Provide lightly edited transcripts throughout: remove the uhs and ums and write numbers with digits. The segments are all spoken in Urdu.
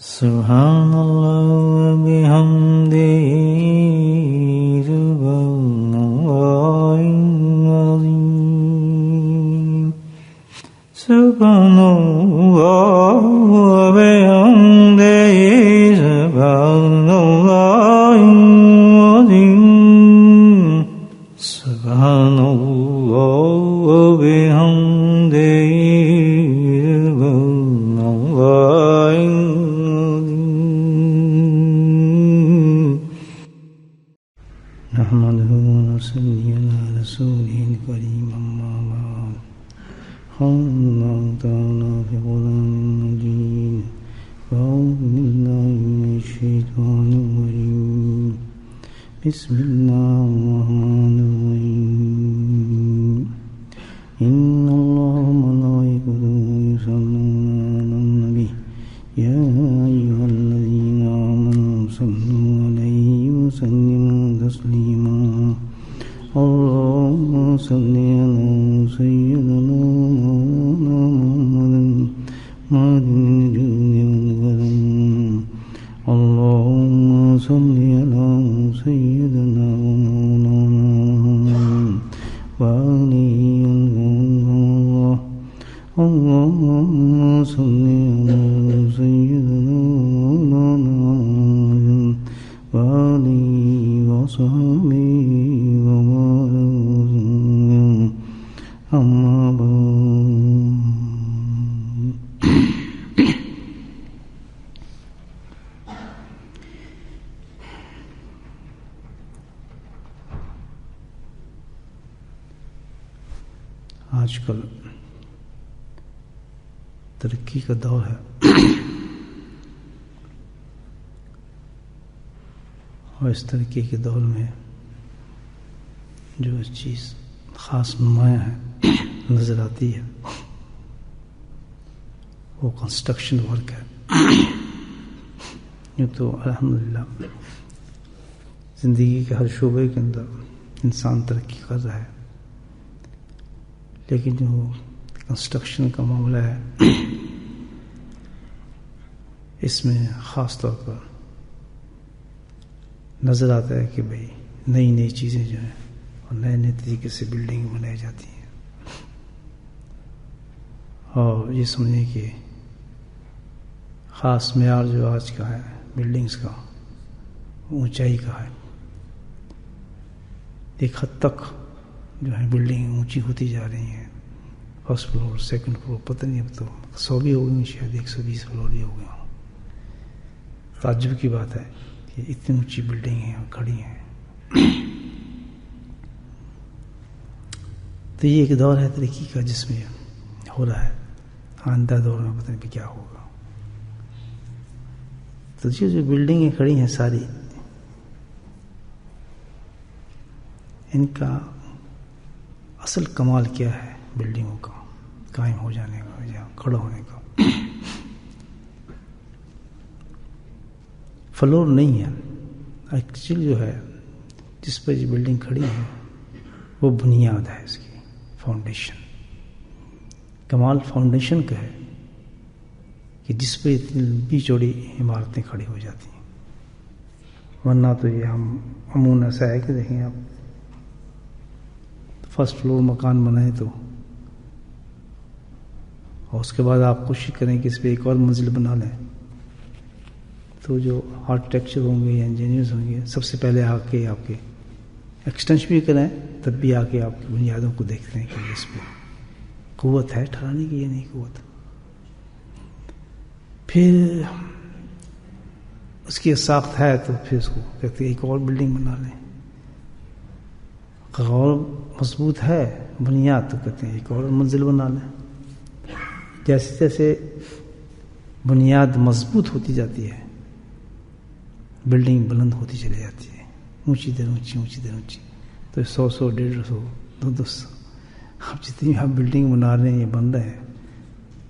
سبحان اللہ و بحمدہ سبحان اللہ العظیم سبحان اللہ و بحمدہ سبحان اللہ العظیم سبحان اللہ و بحمدہ نحمده ونصلي على رسوله الكريم أما بعد قال الله تعالى في القرآن المجيد أعوذ بالله من الشيطان الرجيم بسم الله الرحمن الرحيم إن الله وملائكته يصلون على النبي يا أيها الذين آمنوا صلوا عليه وسلموا تسليما اللهم صل على سيدنا محمد معدن الجود والكرم اللهم صل على سيدنا ومولانا وآله الله اللهم صل على سيدنا ومولانا وآله وصحبه ومن أما بعد آج کل ترقی کا دور ہے اور اس ترقی کے دور میں جو چیز خاص نمایاں ہے نظر آتی ہے وہ کنسٹرکشن ورک ہے. یہ تو الحمدللہ زندگی کے ہر شعبے کے اندر انسان ترقی کر رہا ہے، لیکن جو کنسٹرکشن کا معاملہ ہے اس میں خاص طور پر نظر آتا ہے کہ بھئی نئی نئی چیزیں جو ہیں اور نئے نئے طریقے سے بلڈنگ بنائی جاتی ہیں، اور یہ سمجھیں کہ خاص معیار جو آج کا ہے بلڈنگز کا اونچائی کا ہے. ایک حد تک جو ہے بلڈنگ اونچی ہوتی جا رہی ہیں، فرسٹ فلور سیکنڈ فلور پتہ نہیں، اب تو 100 بھی ہو گئی، شاید 120 فلور بھی ہو گئے ہوں. تعجب کی بات ہے کہ اتنی اونچی بلڈنگ ہیں اور کھڑی ہیں. تو یہ ایک دور ہے ترقی کا جس میں ہو رہا ہے. آئندہ دور میں پتہ نہیں کیا ہوگا. تو جو بلڈنگیں کھڑی ہیں ساری، ان کا اصل کمال کیا ہے بلڈنگوں کا قائم ہو جانے کا یا کھڑا ہونے کا؟ فلور نہیں ہے ایکچولی، جو ہے جس پر یہ بلڈنگ کھڑی ہے وہ بنیاد ہے اس کی، فاؤنڈیشن. کمال فاؤنڈیشن کا ہے کہ جس پہ اتنی لمبی چوڑی عمارتیں کھڑی ہو جاتی ہیں. ورنہ تو یہ ہم عموماً ایسا ہے کہ دیکھیں آپ فرسٹ فلور مکان بنائیں تو اور اس کے بعد آپ کوشش کریں کہ اس پہ ایک اور منزل بنا لیں، تو جو آرکیٹیکچر ہوں گے یا انجینئرز ہوں گے سب سے پہلے آ کے آپ کے ایکسٹینشن بھی کریں، تب بھی آ کے آپ کی بنیادوں کو دیکھتے ہیں کہ اس پہ قوت ہے ٹھہرانے کی یا نہیں قوت. پھر اس کی ساخت ہے تو پھر اس کو کہتے ہیں ایک اور بلڈنگ بنا لیں. اور مضبوط ہے بنیاد تو کہتے ہیں ایک اور منزل بنا لیں. جیسے جیسے بنیاد مضبوط ہوتی جاتی ہے بلڈنگ بلند ہوتی چلی جاتی ہے، اونچی در اونچی اونچی در اونچی. تو 100 150 200 آپ جتنی آپ بلڈنگ بنا رہے ہیں یا بن رہے ہیں،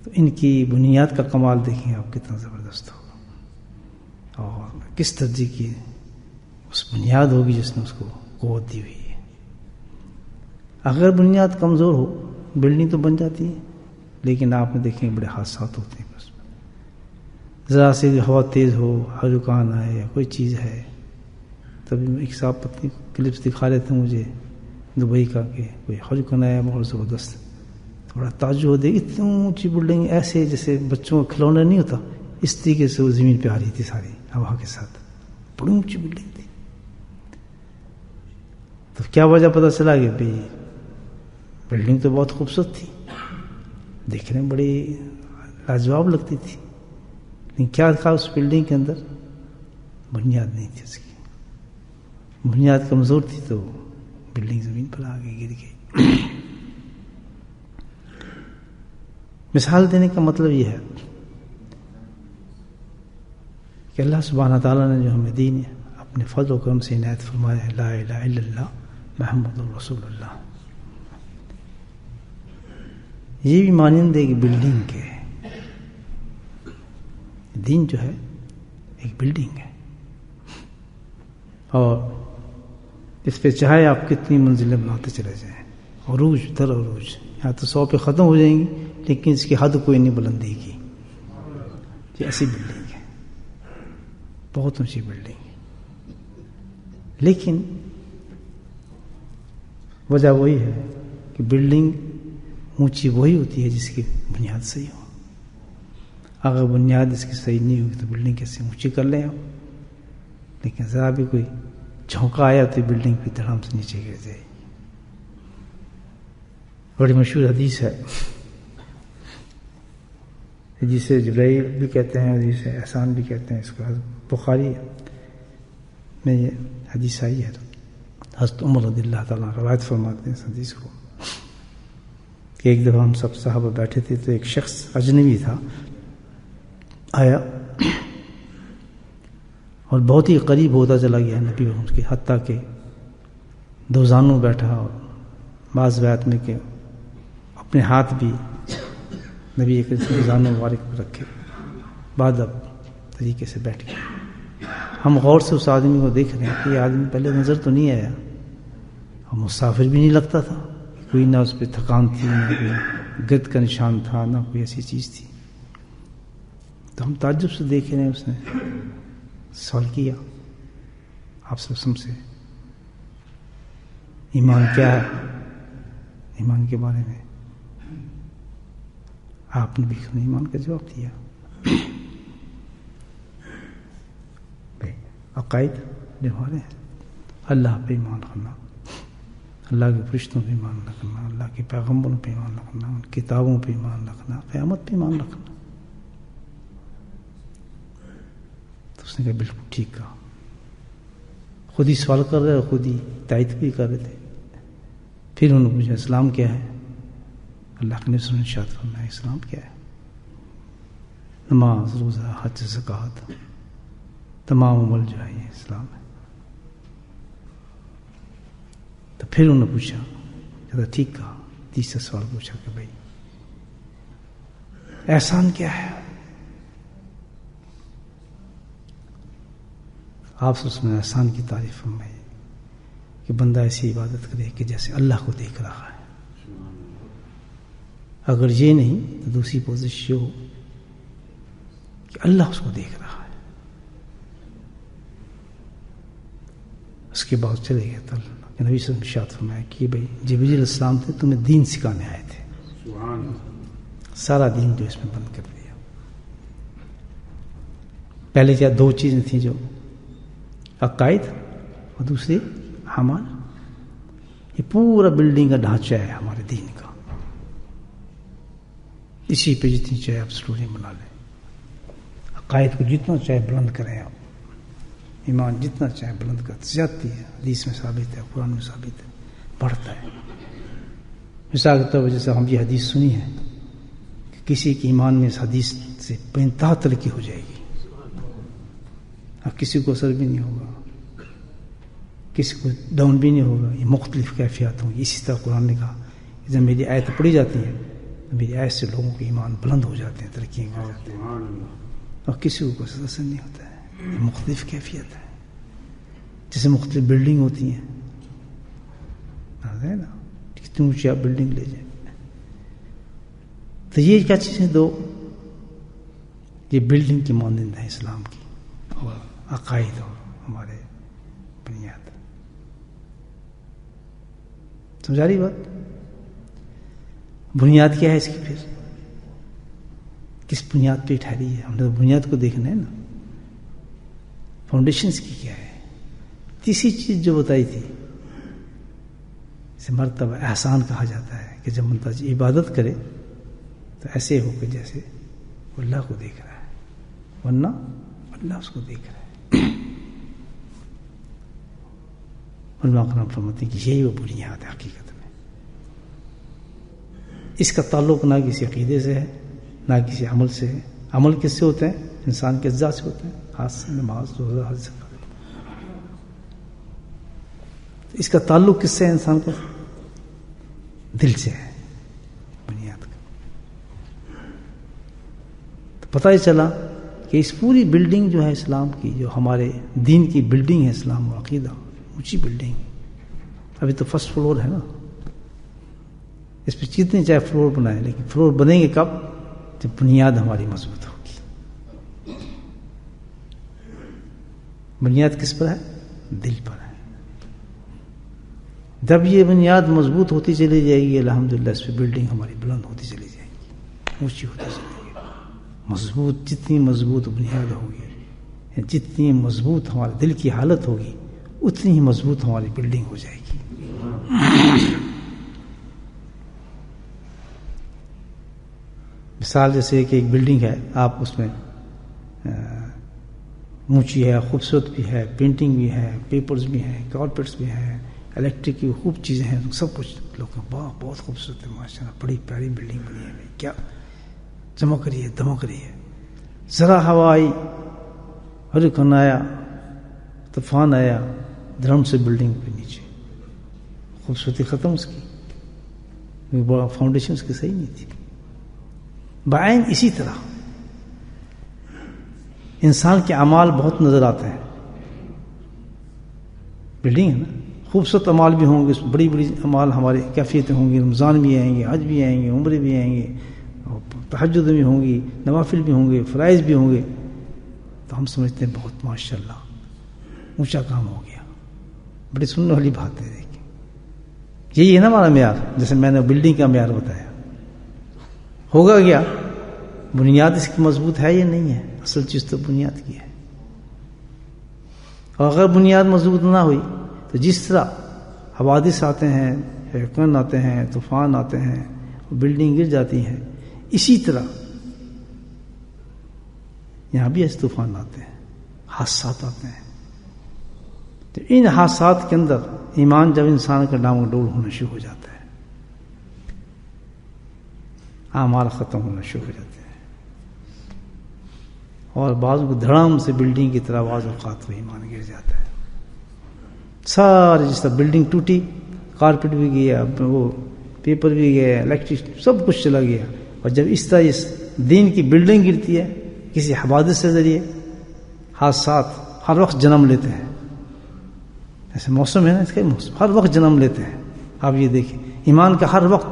تو ان کی بنیاد کا کمال دیکھیں آپ کتنا زبردست ہوگا، اور کس درجے کی اس بنیاد ہوگی جس نے اس کو قوت دی ہوئی ہے. اگر بنیاد کمزور ہو بلڈنگ تو بن جاتی ہے، لیکن آپ نے دیکھیں بڑے حادثات ہوتے ہیں. ذرا سی ہوا تیز ہو، ہریکان آئے یا کوئی چیز ہے، تبھی ایک صاحب پتنی کلپس دکھا رہے تھے مجھے دبئی کا کہ کوئی ہریکان آیا بہت زبردست، بڑا تعجب ہو دے، اتنی اونچی بلڈنگ ایسے جیسے بچوں کا کھلونا نہیں ہوتا اس طریقے سے وہ زمین پہ آ رہی تھی ساری ہوا کے ساتھ، بڑی اونچی بلڈنگ تھی۔ تو کیا وجہ پتہ چلا کہ بھئی بلڈنگ تو بہت خوبصورت تھی، دیکھنے میں بڑی لاجواب لگتی تھی، لیکن کیا تھا اس بلڈنگ کے اندر؟ بنیاد نہیں تھی اس کی، بنیاد کمزور تھی تو بلڈنگ زمین پر آ گئی، گر گئی۔ مثال دینے کا مطلب یہ ہے کہ اللہ سبحانہ تعالیٰ نے جو ہمیں دین ہے اپنے فضل و کرم سے عنایت فرمایا ہے، لا الہ الا اللہ محمد الرسول اللہ، یہ بھی مانند ہے کہ بلڈنگ کے دین جو ہے ایک بلڈنگ ہے، اور اس پہ چاہے آپ کتنی منزلیں بناتے چلے جائیں، عروج در عروج، یہاں تو 100 پہ ختم ہو جائیں گی لیکن اس کی حد کوئی نہیں بلندی کی، یہ ایسی بلڈنگ ہے، بہت اونچی بلڈنگ ہے، لیکن وجہ وہی ہے کہ بلڈنگ اونچی وہی ہوتی ہے جس کی بنیاد صحیح ہو، اگر بنیاد اس کی صحیح نہیں ہوگی تو بلڈنگ کیسے اونچی کر لیں آپ، لیکن ذرا بھی کوئی جھونکا آیا تو بلڈنگ بھی دھڑام سے نیچے گر جائے گی۔ بڑی مشہور حدیث ہے جسے جبرائیل بھی کہتے ہیں اور جسے احسان بھی کہتے ہیں، اس کا بخاری میں یہ حدیث آئی ہے، حضرت عمر رضی اللہ تعالیٰ روایت فرماتے ہیں اس حدیث کو کہ ایک دفعہ ہم سب صحابہ بیٹھے تھے تو ایک شخص اجنبی تھا آیا اور بہت ہی قریب ہوتا چلا گیا نبی محمد کے، حتیٰ کہ دو زانوں بیٹھا اور بعض روایت میں کہ اپنے ہاتھ بھی نبی کے زانوں مبارک پر رکھے، بعد اب طریقے سے بیٹھ گئے۔ ہم غور سے اس آدمی کو دیکھ رہے ہیں کہ یہ آدمی پہلے نظر تو نہیں آیا اور مسافر بھی نہیں لگتا تھا، کوئی نہ اس پہ تھکان تھی، نہ کوئی گرد کا نشان تھا، نہ کوئی ایسی چیز تھی۔ تو ہم تعجب سے دیکھ رہے ہیں، اس نے سوال کیا آپ سب سے ایمان کیا ہے، ایمان کے بارے میں آپ نے بھی ایمان کا جواب دیا۔ عقائد جو ہمارے ہیں، اللہ پہ ایمان رکھنا، اللہ کے فرشتوں پہ ایمان رکھنا، اللہ کے پیغمبروں پہ ایمان رکھنا، ان کتابوں پہ ایمان رکھنا، قیامت پہ ایمان رکھنا۔ تو اس نے کہا بالکل ٹھیک کہا، خود ہی سوال کر رہے اور خود ہی تائید بھی کر رہے تھے۔ پھر انہوں نے پوچھا اسلام کیا ہے؟ اللہ کے نبی نے ارشاد فرمایا اسلام کیا ہے؟ نماز، روزہ، حج، زکوٰۃ، تمام عمل جو ہے یہ اسلام ہے۔ تو پھر انہوں نے پوچھا کہ ٹھیک کہا، تیسرا سوال پوچھا کہ بھائی احسان کیا ہے؟ آپ سے اس میں احسان کی تعریف فرمائی کہ بندہ ایسی عبادت کرے کہ جیسے اللہ کو دیکھ رہا ہے، اگر یہ نہیں تو دوسری پوزیشن یہ ہو کہ اللہ اس کو دیکھ رہا ہے۔ اس کے بعد چلے گئے تو نبی صلی اللہ علیہ وسلم نے ارشاد فرمایا کہ بھائی جبریل علیہ السلام تھے تمہیں دین سکھانے آئے تھے، سارا دین جو اس میں بند کر دیا۔ پہلے کیا دو چیزیں تھیں، جو عقائد اور دوسری اعمال، یہ پورا بلڈنگ کا ڈھانچہ ہے ہمارے دین کا، اسی پہ جتنی چاہے آپ سٹوری بنا لیں، عقائد کو جتنا چاہے بلند کریں آپ، ایمان جتنا چاہے بلند کرتے جاتی ہے، حدیث میں ثابت ہے، قرآن میں ثابت ہے، بڑھتا ہے۔ مثال کے طور پر جیسے ہم یہ حدیث سنی ہے کہ کسی کے ایمان میں اس حدیث سے بے انتہا ترقی ہو جائے گی، اب کسی کو اثر بھی نہیں ہوگا، کسی کو ڈاؤن بھی نہیں ہوگا، یہ مختلف کیفیات ہوں گی۔ اسی طرح قرآن نے کہا کہ جب میری آیت پڑھی جاتی ہے تو میری آیت سے لوگوں کے ایمان بلند ہو جاتے ہیں، ترقی کر جاتے ہیں، اور کسی کو کوئی اثر نہیں ہوتا ہے۔ یہ مختلف کیفیت ہے، جیسے مختلف بلڈنگ ہوتی ہیں نا، کتنی اونچی آپ بلڈنگ لے جائیں۔ تو یہ کیا چیزیں دو، یہ بلڈنگ کی مانند ہے اسلام کی، اور عقائد اور ہمارے بنیاد. سمجھا رہی بات؟ بنیاد کیا ہے اس کی؟ پھر کس بنیاد پہ ٹھہری ہے؟ ہم نے بنیاد کو دیکھنا ہے نا، فاؤنڈیشنز کی کیا ہے. تیسری چیز جو بتائی تھی، اسے مرتبہ احسان کہا جاتا ہے، کہ جب بندہ عبادت کرے تو ایسے ہو کہ جیسے وہ اللہ کو دیکھ رہا ہے، ورنہ اللہ اس کو دیکھ رہا ہے. علماء کرام فرماتے ہیں کہ یہی وہ بنیاد ہے حقیقت میں. اس کا تعلق نہ کسی عقیدے سے ہے، نہ کسی عمل سے ہے. عمل کس سے ہوتے ہیں؟ انسان کے اجزاء سے ہوتے ہیں، ہاتھ سے، نماز، روزہ، حج سے. اس کا تعلق کس سے ہے؟ انسان کا دل سے ہے، بنیاد کا. تو پتہ ہی چلا کہ اس پوری بلڈنگ جو ہے اسلام کی، جو ہمارے دین کی بلڈنگ ہے، اسلام و عقیدہ، اونچی بلڈنگ. ابھی تو فرسٹ فلور ہے نا، اس پہ جتنے چاہے فلور بنائے، لیکن فلور بنیں گے کب؟ جب بنیاد ہماری مضبوط ہوگی. بنیاد کس پر ہے؟ دل پر ہے. جب یہ بنیاد مضبوط ہوتی چلی جائے گی، الحمدللہ اس پہ بلڈنگ ہماری بلند ہوتی چلی جائے گی، اونچی ہوتی چلی جائے گی. مضبوط، جتنی مضبوط بنیاد ہوگی، جتنی مضبوط ہمارے دل کی حالت ہوگی، اتنی ہی مضبوط ہماری بلڈنگ ہو جائے گی. مثال جیسے کہ ایک بلڈنگ ہے، آپ اس میں اونچی ہے، خوبصورت بھی ہے، پینٹنگ بھی ہے، پیپرز بھی ہیں، کارپیٹس بھی ہیں، الیکٹرک کی خوب چیزیں ہیں، سب کچھ. لوگ بہت خوبصورت ہے ماشاء اللہ، بڑی پیاری بلڈنگ بنی ہے، کیا چمک رہی ہے، دمک رہی ہے. ذرا ہوا آئی، ہریکن آیا، طوفان آیا، دھڑم سے بلڈنگ پہ نیچے، خوبصورتی ختم اس کی. فاؤنڈیشن اس کی صحیح نہیں تھی. بعین اسی طرح انسان کے اعمال بہت نظر آتے ہیں. بلڈنگ ہے نا، خوبصورت اعمال بھی ہوں گے، بڑی بڑی اعمال ہماری کیفیتیں ہوں گی، رمضان بھی آئیں گے، حج بھی آئیں گے، عمرے بھی آئیں گے، تہجد بھی ہوں گی، نوافل بھی ہوں گے، فرائض بھی ہوں گے. تو ہم سمجھتے ہیں بہت ماشاءاللہ اونچا کام ہو گیا. بڑی سننے والی بات ہے. دیکھیں، یہی ہے نا ہمارا معیار. جیسے میں نے بلڈنگ کا معیار بتایا، ہوگا کیا؟ بنیاد اس کی مضبوط ہے یا نہیں ہے؟ اصل چیز تو بنیاد کی ہے. اور اگر بنیاد مضبوط نہ ہوئی تو جس طرح حوادث آتے ہیں، ہریکین آتے ہیں، طوفان آتے ہیں، بلڈنگ گر جاتی ہیں، اسی طرح یہاں بھی ایسے طوفان آتے ہیں، حادثات آتے ہیں. تو ان حادثات کے اندر ایمان جب انسان کا ڈاؤن ڈول ہونا شروع ہو جاتا ہے، اعمال ختم ہونا شروع ہو جاتے ہیں، اور بعض کو دھڑام سے بلڈنگ کی طرح بعض اوقات وہ ایمان گر جاتا ہے. سارے جس طرح بلڈنگ ٹوٹی، کارپیٹ بھی گیا، وہ پیپر بھی گیا، الیکٹرک سب کچھ چلا گیا. اور جب اس طرح اس دین کی بلڈنگ گرتی ہے کسی حوادث سے ذریعے، حادثات ہر وقت جنم لیتے ہیں. ایسے موسم ہے نا، اس کا موسم ہر وقت جنم لیتے ہیں. آپ یہ دیکھیں، ایمان کا ہر وقت،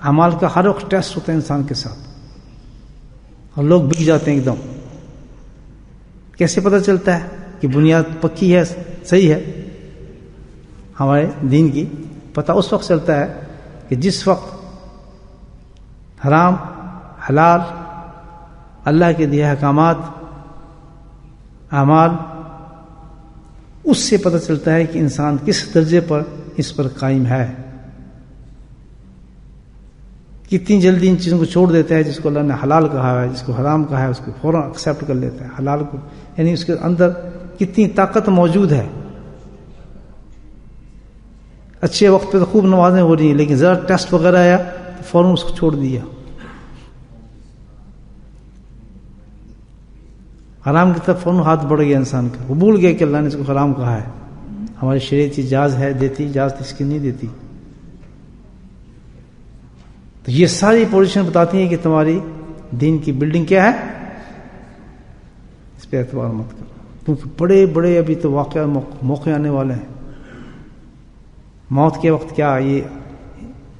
اعمال کا ہر وقت ٹیسٹ ہوتا ہے انسان کے ساتھ، اور لوگ بک جاتے ہیں ایک دم. کیسے پتہ چلتا ہے کہ بنیاد پکی ہے، صحیح ہے ہمارے دین کی؟ پتہ اس وقت چلتا ہے کہ جس وقت حرام، حلال، اللہ کے دیے احکامات، اعمال، اس سے پتہ چلتا ہے کہ انسان کس درجے پر اس پر قائم ہے. کتنی جلدی ان چیزوں کو چھوڑ دیتا ہے. جس کو اللہ نے حلال کہا ہے، جس کو حرام کہا ہے، اس کو فوراً ایکسیپٹ کر لیتا ہے. حلال کو یعنی اس کے اندر کتنی طاقت موجود ہے. اچھے وقت پہ تو خوب نمازیں ہو رہی ہیں، لیکن ذرا ٹیسٹ وغیرہ آیا تو فوراً اس کو چھوڑ دیا. حرام کی طرف فوراً ہاتھ بڑھ گیا انسان کا، وہ بھول گیا کہ اللہ نے اس کو حرام کہا ہے. ہماری شریعت اجازت ہے دیتی، اجازت اس کی نہیں دیتی. تو یہ ساری پوزیشن بتاتی ہیں کہ تمہاری دین کی بلڈنگ کیا ہے، اس پہ اعتبار مت کرو. کیونکہ بڑے بڑے ابھی تو موقع آنے والے ہیں. موت کے وقت کیا یہ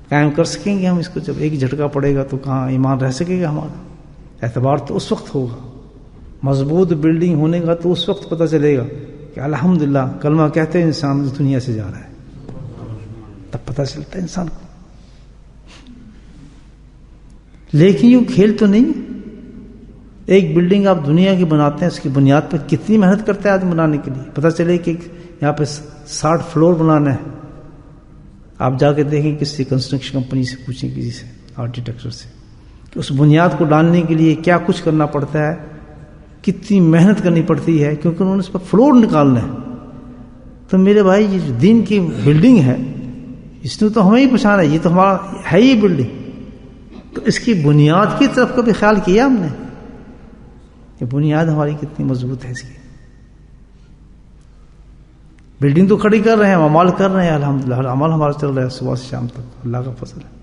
قائم کر سکیں گے ہم اس کو؟ جب ایک جھٹکا پڑے گا تو کہاں ایمان رہ سکے گا ہمارا؟ اعتبار تو اس وقت ہوگا مضبوط بلڈنگ ہونے کا تو اس وقت پتہ چلے گا کہ الحمدللہ کلمہ کہتے ہیں انسان اس دنیا سے جا رہا ہے، تب پتہ چلتا ہے انسان کو. لیکن یوں کھیل تو نہیں. ایک بلڈنگ آپ دنیا کی بناتے ہیں، اس کی بنیاد پر کتنی محنت کرتا ہے آدمی بنانے کے لیے. پتہ چلے کہ یہاں پہ 60 فلور بنانا ہے، آپ جا کے دیکھیں کسی کنسٹرکشن کمپنی سے پوچھیں، کسی سے آرکیٹیکچر سے، کہ اس بنیاد کو ڈالنے کے لیے کیا کچھ کرنا پڑتا ہے، کتنی محنت کرنی پڑتی ہے، کیونکہ انہوں نے اس پر فلور نکالنا ہے. تو میرے بھائی یہ جو دین کی بلڈنگ ہے اس نے تو ہمیں ہی پہچانا ہے، یہ تو ہمارا ہے ہی بلڈنگ. تو اس کی بنیاد کی طرف کبھی خیال کیا ہم نے کہ بنیاد ہماری کتنی مضبوط ہے. اس کی بلڈنگ تو کھڑی کر رہے ہیں، اعمال کر رہے ہیں، الحمدللہ ہر عمل ہمارا چل رہا ہے صبح سے شام تک، اللہ کا فضل ہے.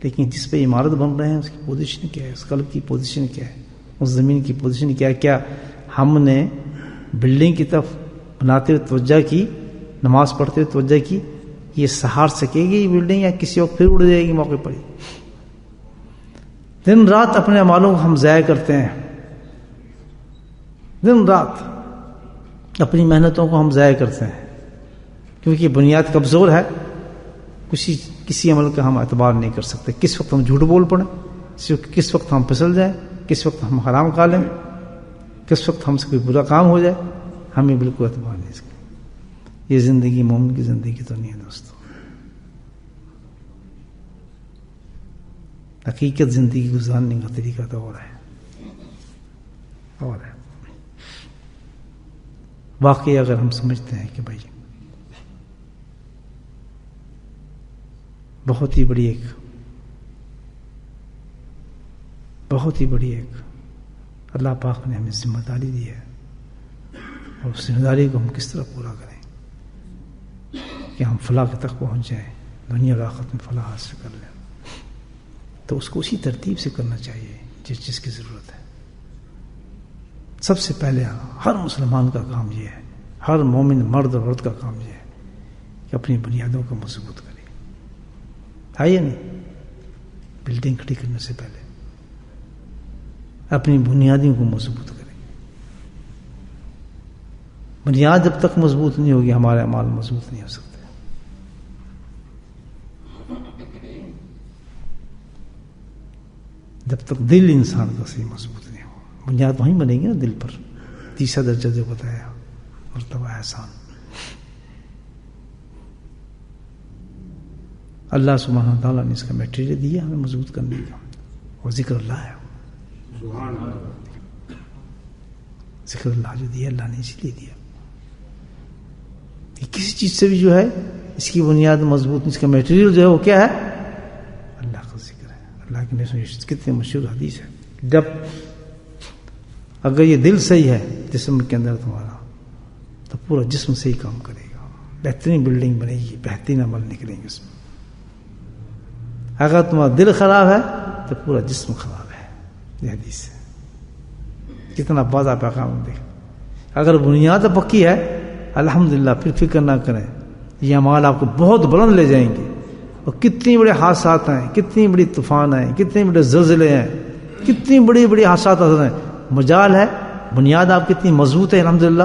لیکن جس پہ عمارت بن رہے ہیں اس کی پوزیشن کیا ہے، اس قلب کی پوزیشن کیا ہے، اس زمین کی پوزیشن کیا ہے. کیا ہم نے بلڈنگ کی طرف بناتے ہوئے توجہ کی، نماز پڑھتے ہوئے توجہ کی، یہ سہار سکے گی یہ بلڈنگ یا کسی وقت پھر اڑ جائے گی موقع پر. دن رات اپنے اعمالوں کو ہم ضائع کرتے ہیں، دن رات اپنی محنتوں کو ہم ضائع کرتے ہیں، کیونکہ بنیاد کمزور ہے. کسی عمل کا ہم اعتبار نہیں کر سکتے. کس وقت ہم جھوٹ بول پڑیں، کس وقت ہم پھسل جائیں، کس وقت ہم حرام کھا لیں، کس وقت ہم سے کوئی برا کام ہو جائے، ہمیں بالکل اعتبار نہیں سکتے. یہ زندگی مومن کی زندگی تو نہیں ہے دوستو. حقیقت زندگی گزارنے کا طریقہ تو اور ہے. واقعی اگر ہم سمجھتے ہیں کہ بھائی بہت ہی بڑی ایک اللہ پاک نے ہمیں ذمہ داری دی ہے، اور اس ذمہ داری کو ہم کس طرح پورا کریں کہ ہم فلاح تک پہنچ جائیں، دنیا اور آخرت میں فلاح حاصل کر لیں. تو اس کو اسی ترتیب سے کرنا چاہیے جس چیز کی ضرورت ہے. سب سے پہلے ہر مسلمان کا کام یہ ہے، ہر مومن مرد اور عورت کا کام یہ ہے کہ اپنی بنیادوں کو مضبوط کرے. آئیے نہیں، بلڈنگ کھڑی کرنے سے پہلے اپنی بنیادوں کو مضبوط کریں. بنیاد جب تک مضبوط نہیں ہوگی ہمارے اعمال مضبوط نہیں ہو سکتے. جب تک دل انسان کا صحیح مضبوط نہیں ہو، بنیاد وہیں بنے گی نا دل پر. تیسرا درجہ جو بتایا مرتبہ احسان. اللہ سبحانہ تعالیٰ نے اس کا میٹیریل دیا ہمیں مضبوط کرنے کا، اور ذکر اللہ ہے. ذکر اللہ جو دیا اللہ نے اسی لیے دیا. کسی چیز سے بھی جو ہے اس کی بنیاد مضبوط، اس کا میٹیریل جو ہے وہ کیا ہے؟ اللہ کا ذکر ہے. اللہ کی نبی کتنے مشہور حدیث ہے، جب اگر یہ دل صحیح ہے جسم کے اندر تمہارا تو پورا جسم صحیح کام کرے گا، بہترین بلڈنگ بنے گی، بہترین عمل نکلیں گے اس میں. اگر تمہارا دل خراب ہے تو پورا جسم خراب ہے. یہ حدیث ہے، کتنا واضح پیغام دیکھ. اگر بنیاد پکی ہے الحمدللہ پھر فکر نہ کریں، یہ اعمال آپ کو بہت بلند لے جائیں گے. اور کتنی بڑے حادثات ہیں، کتنی بڑی طوفان ہیں، کتنے بڑے زلزلے ہیں، کتنی بڑی بڑی حادثات ہیں، مجال ہے. بنیاد آپ کتنی مضبوط ہے الحمدللہ،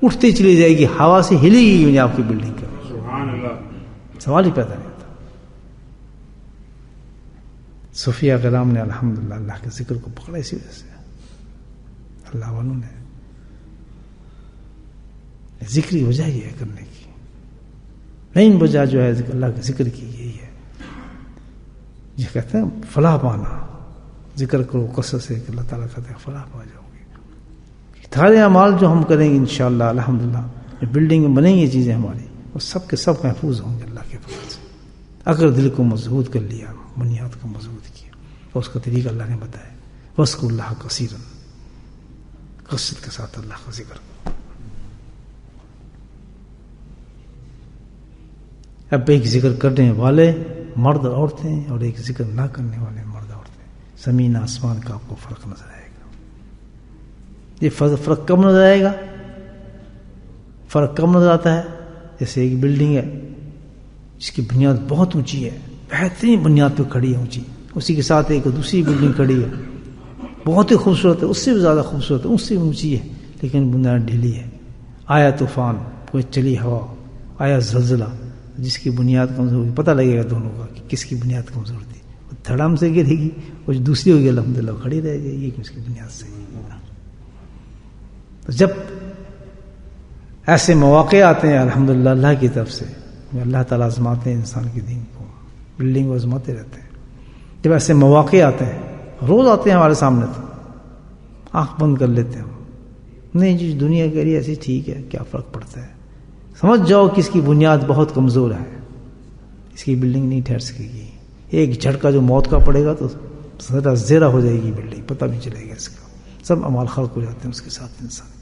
اٹھتی چلی جائے گی، ہوا سے ہلی گی آپ کی بلڈنگ کا. سبحان اللہ، سوال ہی پیدا نہیں ہوتا. صوفیہ کرام نے الحمدللہ اللہ کے ذکر کو پکڑا اسی وجہ سے. اللہ والوں نے ذکری وجہ یہ ہے کرنے کی، مین وجہ جو ہے اللہ کے ذکر کی یہی ہے. یہ کہتے ہیں فلاح پانا، ذکر کرو کثرت سے کہ اللہ تعالیٰ کہتے ہیں فلاح پا جاؤ گے. سارے اعمال جو ہم کریں گے انشاءاللہ الحمدللہ، جو بلڈنگ میں بنیں گی چیزیں ہماری، وہ سب کے سب محفوظ ہوں گے اللہ کے فضل سے. اگر دل کو مضبوط کر لیا، بنیاد کو مضبوط کیا، اور اس کا طریقہ اللہ نے بتایا، وَاذْكُرُوا اللَّهَ كَثِيرًا، کثرت کے ساتھ اللہ کا ذکر. اب ایک ذکر کرنے والے مرد اور عورتیں اور ایک ذکر نہ کرنے والے مرد عورتیں، زمین آسمان کا آپ کو فرق نظر آئے گا. یہ فرق کب نظر آئے گا؟ فرق کب نظر آتا ہے؟ جیسے ایک بلڈنگ ہے جس کی بنیاد بہت اونچی ہے، بہترین بنیاد پہ کھڑی ہے اونچی، اسی کے ساتھ ایک دوسری بلڈنگ کھڑی ہے بہت ہی خوبصورت ہے، اس سے بھی زیادہ خوبصورت ہے، اس سے بھی اونچی ہے، لیکن بنیاد ڈھیلی ہے. آیا طوفان، کوئی چلی ہوا، آیا زلزلہ، جس کی بنیاد کمزور ہوگی پتہ لگے گا دونوں کا کہ کس کی بنیاد کمزور تھی. دھڑام سے گرے گی، کچھ دوسری ہوگی الحمدللہ کھڑی رہ جائے گی کہ اس کی بنیاد صحیح ہے. تو جب ایسے مواقع آتے ہیں الحمدللہ اللہ کی طرف سے، اللہ تعالیٰ آزماتے ہیں انسان کے دین کو، بلڈنگ کو آزماتے رہتے ہیں. جب ایسے مواقع آتے ہیں، روز آتے ہیں ہمارے سامنے، تو آنکھ بند کر لیتے ہیں، نہیں جی دنیا کہہ رہی ہے ایسی ٹھیک ہے، کیا فرق پڑتا ہے. سمجھ جاؤ کہ اس کی بنیاد بہت کمزور ہے، اس کی بلڈنگ نہیں ٹھہر سکے گی. ایک جھٹکا جو موت کا پڑے گا تو ذرا زیرہ ہو جائے گی بلڈنگ، پتہ بھی چلے گا اس کا، سب اعمال خلق ہو جاتے ہیں اس کے ساتھ. انسان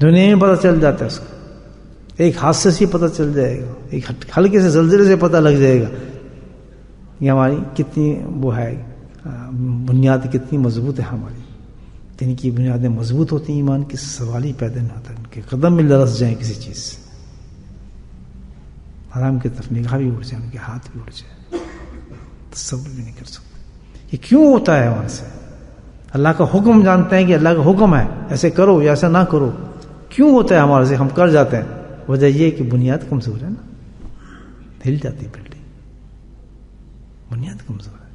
دنیا میں پتہ چل جاتا ہے اس کو، ایک حادثے سے پتہ چل جائے گا، ایک ہلکے سے زلزلے سے پتہ لگ جائے گا کہ ہماری کتنی وہ ہے بنیاد کتنی مضبوط ہے ہماری. جن کی بنیادیں مضبوط ہوتی ہیں ایمان کی سوال ہی پیدا نہیں ہوتا، ان کے قدم میں لرز جائیں کسی چیز سے، حرام کی طرف نگاہ بھی اٹھ جائے، ان کے ہاتھ بھی اٹھ جائے، تصور بھی نہیں کر سکتے. یہ کیوں ہوتا ہے وہاں سے؟ اللہ کا حکم جانتے ہیں کہ اللہ کا حکم ہے ایسے کرو یا ایسا نہ کرو، کیوں ہوتا ہے ہمارے سے ہم کر جاتے ہیں؟ وجہ یہ کہ بنیاد کمزور ہے نا، ہل جاتی بلڈنگ، بنیاد کمزور ہے.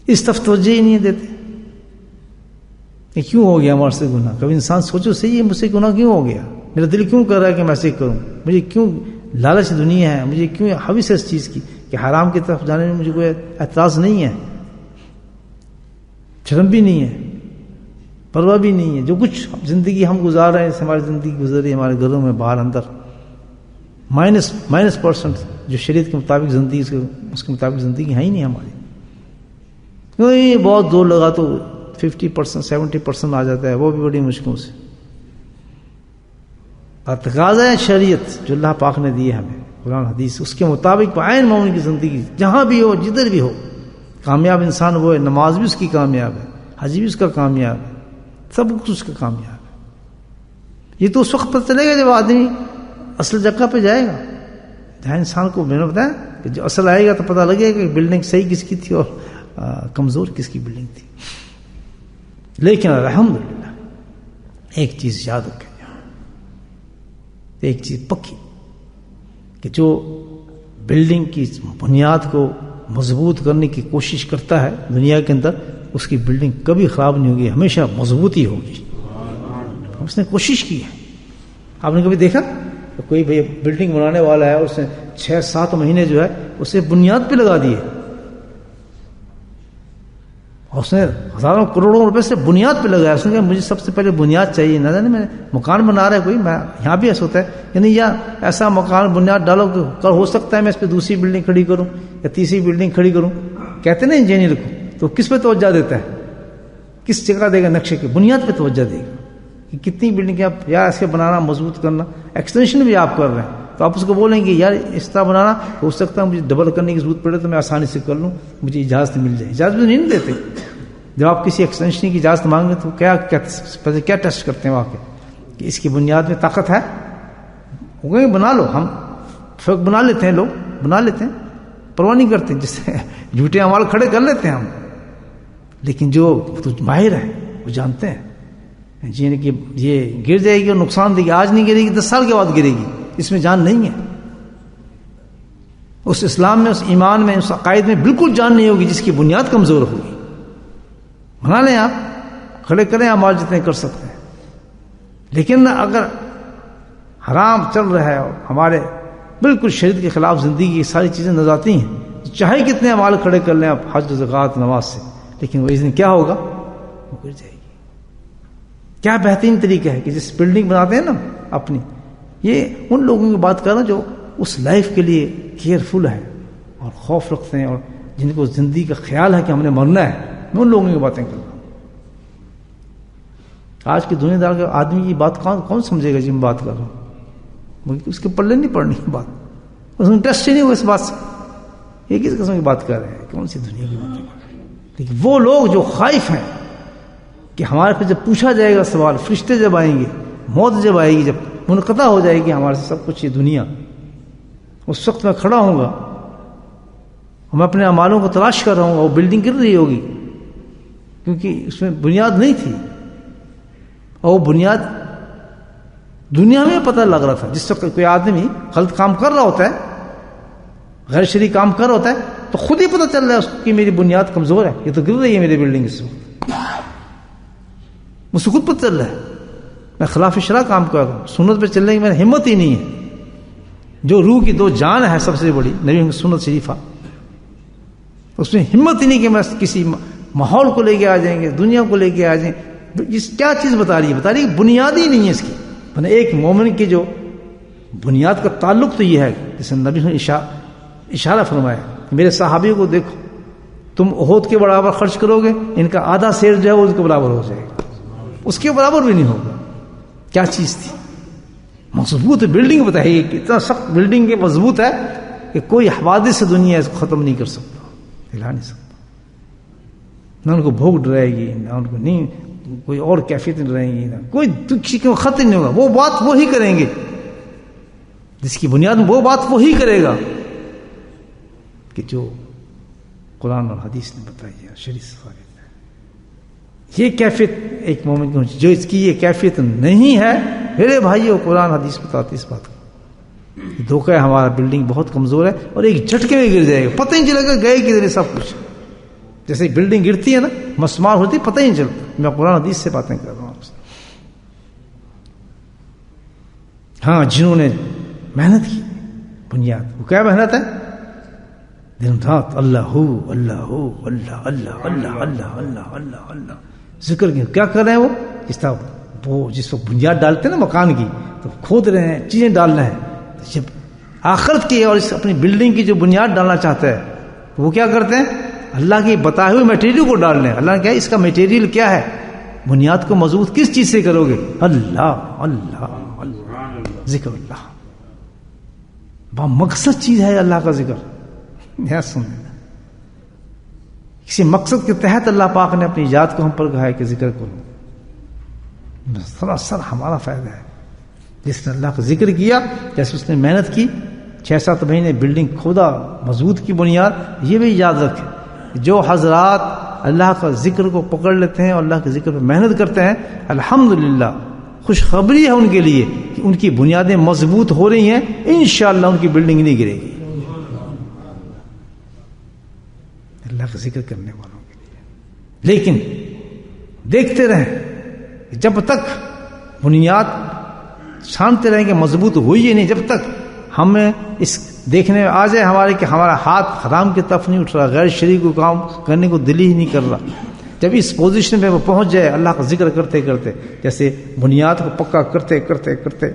اس طرف توجہ ہی نہیں دیتے. یہ کیوں ہو گیا ہمارے سے گناہ؟ کبھی انسان سوچو صحیح ہے، مجھ سے گناہ کیوں ہو گیا؟ میرا دل کیوں کر رہا ہے کہ میں ایسے کروں؟ مجھے کیوں لالچ دنیا ہے، مجھے کیوں حوث ہے اس چیز کی کہ حرام کی طرف جانے میں مجھے کوئی اعتراض نہیں ہے، شرم بھی نہیں ہے، پرواہ بھی نہیں ہے. جو کچھ زندگی ہم گزار رہے ہیں، ہماری زندگی گزری ہمارے گھروں میں باہر اندر، -% جو شریعت کے مطابق زندگی اس کے مطابق زندگی ہے ہی نہیں ہماری. یہ بہت زور لگا تو 50% 70% آ جاتا ہے، وہ بھی بڑی مشکل سے. اور تقاضا ہے شریعت جو اللہ پاک نے دی ہے ہمیں، قرآن حدیث، اس کے مطابق عین مومن کی زندگی جہاں بھی ہو جدھر بھی ہو کامیاب انسان وہ ہے. نماز بھی اس کی کامیاب ہے، حج بھی اس کا کامیاب ہے، سب کچھ اس کا کامیاب ہے. یہ تو اس وقت پتہ چلے گا جب آدمی اصل جگہ پہ جائے گا، جہاں انسان کو میں نے بتایا کہ جو اصل آئے گا تو پتہ لگے گا کہ بلڈنگ صحیح کس کی تھی اور کمزور کس کی بلڈنگ تھی. لیکن الحمدللہ ایک چیز یاد رکھیں، ایک چیز پکی، کہ جو بلڈنگ کی بنیاد کو مضبوط کرنے کی کوشش کرتا ہے دنیا کے اندر، اس کی بلڈنگ کبھی خراب نہیں ہوگی، ہمیشہ مضبوطی ہوگی. اس نے کوشش کی ہے. آپ نے کبھی دیکھا کوئی بھئی بلڈنگ بنانے والا ہے، اس نے 6-7 مہینے جو ہے اسے بنیاد پہ لگا دیے، اس نے ہزاروں کروڑوں روپے سے بنیاد پہ لگایا. اس نے کہا مجھے سب سے پہلے بنیاد چاہیے، نہ جانے میں مکان بنا رہا ہے کوئی، میں یہاں بھی ایسا ہوتا ہے یعنی یا ایسا مکان بنیاد ڈالو کہ ہو سکتا ہے میں اس پہ دوسری بلڈنگ کھڑی کروں یا تیسری بلڈنگ کھڑی کروں. کہتے نا انجینئر کو، تو کس پہ توجہ دیتا ہے؟ کس جگہ دے گا؟ نقشے کی بنیاد پہ توجہ دے گا کہ کتنی بلڈنگ آپ یا ایسے بنانا، مضبوط کرنا. ایکسٹینشن بھی آپ کر رہے ہیں تو آپ اس کو بولیں گے یار اس طرح بنانا، ہو سکتا ہے مجھے ڈبل کرنے کی ضرورت پڑے تو میں آسانی سے کر لوں، مجھے اجازت مل جائے. اجازت بھی نہیں دیتے. جب آپ کسی ایکسٹینشن کی اجازت مانگیں تو کیا ٹیسٹ کرتے ہیں وہاں کے کہ اس کی بنیاد میں طاقت ہے؟ وہ کہیں بنا لو، ہم بنا لیتے ہیں، لوگ بنا لیتے ہیں، پرواہ نہیں کرتے، جس سے جھوٹے اعمال کھڑے کر لیتے ہیں ہم. لیکن جو ماہر ہے وہ جانتے ہیں جی کہ یہ گر جائے گی اور نقصان دے گی، آج نہیں گرے گی 10 سال کے بعد گرے گی، اس میں جان نہیں ہے. اس اسلام میں، اس ایمان میں، اس عقائد میں بالکل جان نہیں ہوگی جس کی بنیاد کمزور ہوگی. بنا لیں آپ، کھڑے کریں اعمال جتنے کر سکتے ہیں، لیکن اگر حرام چل رہا ہے اور ہمارے بالکل شریعت کے خلاف زندگی کی ساری چیزیں نظر آتی ہیں، چاہے کتنے اعمال کھڑے کر لیں آپ حج زکوٰۃ نماز سے، لیکن وہ اس دن کیا ہوگا؟ وہ گر جائے گی. کیا بہترین طریقہ ہے کہ جس بلڈنگ بناتے ہیں نا اپنی، یہ ان لوگوں کی بات کر رہا ہوں جو اس لائف کے لیے کیئرفل ہے اور خوف رکھتے ہیں اور جن کو زندگی کا خیال ہے کہ ہم نے مرنا ہے. میں ان لوگوں کی باتیں کر رہا ہوں. آج کی دنیا دار کا آدمی کی بات کون سمجھے گا جی میں بات کر رہا ہوں؟ اس کے پلے نہیں پڑنی بات، اس میں انٹرسٹ ہی نہیں ہوا اس بات سے. یہ کس قسم کی بات کر رہے ہیں؟ کون سی دنیا کی باتیں کر رہے ہیں؟ لیکن وہ لوگ جو خائف ہیں کہ ہمارے پہ جب پوچھا جائے گا سوال، فرشتے جب آئیں گے، موت جب آئے گی، جب منقطع ہو جائے گی ہمارے سے سب کچھ یہ دنیا، اس وقت میں کھڑا ہوں گا میں اپنے اعمالوں کو تلاش کر رہا ہوں اور بلڈنگ گر رہی ہوگی کیونکہ اس میں بنیاد نہیں تھی، اور وہ بنیاد دنیا میں پتہ لگ رہا تھا. جس وقت کوئی آدمی غلط کام کر رہا ہوتا ہے، غیر شرعی کام کر رہا ہوتا ہے، تو خود ہی پتہ چل رہا ہے اس کو کہ میری بنیاد کمزور ہے، یہ تو گر رہی ہے میری بلڈنگ. اس وقت مجھ سے خود پتہ چل رہا ہے میں خلاف شرع کام کر رہا ہوں، سنت پہ چلنے کی میری ہمت ہی نہیں ہے. جو روح کی دو جان ہے سب سے بڑی نبی کی سنت شریفہ، اس میں ہمت ہی نہیں کہ میں کسی ماحول کو لے کے آ جائیں گے، دنیا کو لے کے آ جائیں. کیا چیز بتا رہی ہے بنیاد ہی نہیں ہے اس کی. ایک مومن کی جو بنیاد کا تعلق تو یہ ہے، جیسے نبی نے اشارہ فرمایا کہ میرے صحابیوں کو دیکھو، تم احد کے برابر خرچ کرو گے، ان کا آدھا سیر جو ہے وہ اس کے برابر ہو جائے گا، اس کے برابر بھی نہیں ہوگا. کیا چیز تھی؟ مضبوط بلڈنگ بتائی کہ اتنا سخت بلڈنگ کے مضبوط ہے کہ کوئی حوادث سے دنیا اس کو ختم نہیں کر سکتا، ہلا نہیں سکتا. نہ ان کو بھوک ڈرائے گی، نہ ان کو نہیں کوئی اور کیفیت رہیں گی، نہ کوئی کسی کو ختم نہیں ہوگا. وہ بات وہی کریں گے جس کی بنیاد میں وہ بات وہی کرے گا کہ جو قرآن اور حدیث نے بتائی ہے، شریعت سے ثابت ہے. یہ کیفیت ایک مومن کی ہوتی، جو اس کی یہ کیفیت نہیں ہے، میرے بھائیو قرآن حدیث بتاتے اس بات کو. دھوکہ ہے ہمارا، بلڈنگ بہت کمزور ہے اور ایک جھٹکے میں گر جائے گا، پتہ ہی نہیں چلے گا گئے کدھر سب کچھ. جیسے بلڈنگ گرتی ہے نا، مسمار ہوتی، پتہ ہی نہیں چلتا. میں قرآن حدیث سے باتیں کر رہا ہوں. ہاں جنہوں نے محنت کی بنیاد، وہ کیا محنت ہے؟ دن رات اللہ ہو اللہ ہو اللہ اللہ اللہ اللہ اللہ اللہ اللہ ذکر کیا کر رہے ہیں؟ وہ جس طرح وہ جس وقت بنیاد ڈالتے ہیں نا مکان کی، تو کھود رہے ہیں، چیزیں ڈال رہے ہیں. جب آخرت کی اور اس اپنی بلڈنگ کی جو بنیاد ڈالنا چاہتا ہے تو وہ کیا کرتے ہیں؟ اللہ کی بتائے ہوئے میٹیریل کو ڈال رہے ہیں. اللہ نے کہا اس کا میٹیریل کیا ہے؟ بنیاد کو مضبوط کس چیز سے کرو گے؟ اللہ اللہ اللہ ذکر اللہ. با مقصد چیز ہے اللہ کا ذکر. کسی مقصد کے تحت اللہ پاک نے اپنی ذات کو ہم پر کہا ہے کہ ذکر کرو. سراسر ہمارا فائدہ ہے. جس نے اللہ کا ذکر کیا، جیسے اس نے محنت کی 6-7 مہینے بلڈنگ کھودا مضبوط کی بنیاد. یہ بھی یاد رکھیں جو حضرات اللہ کا ذکر کو پکڑ لیتے ہیں اور اللہ کے ذکر پہ محنت کرتے ہیں، الحمدللہ خوشخبری ہے ان کے لیے کہ ان کی بنیادیں مضبوط ہو رہی ہیں. انشاءاللہ ان کی بلڈنگ نہیں گرے گی. اللہ کا ذکر کرنے والوں کے لیے. لیکن دیکھتے رہیں، جب تک بنیاد چھانتے رہیں گے مضبوط ہوئی نہیں، جب تک ہمیں اس دیکھنے میں آ جائے ہمارے کہ ہمارا ہاتھ حرام کی طرف نہیں اٹھ رہا، غیر شرعی کو کام کرنے کو دل ہی نہیں کر رہا، جب اس پوزیشن پہ وہ پہنچ جائے اللہ کا ذکر کرتے کرتے، جیسے بنیاد کو پکا کرتے کرتے کرتے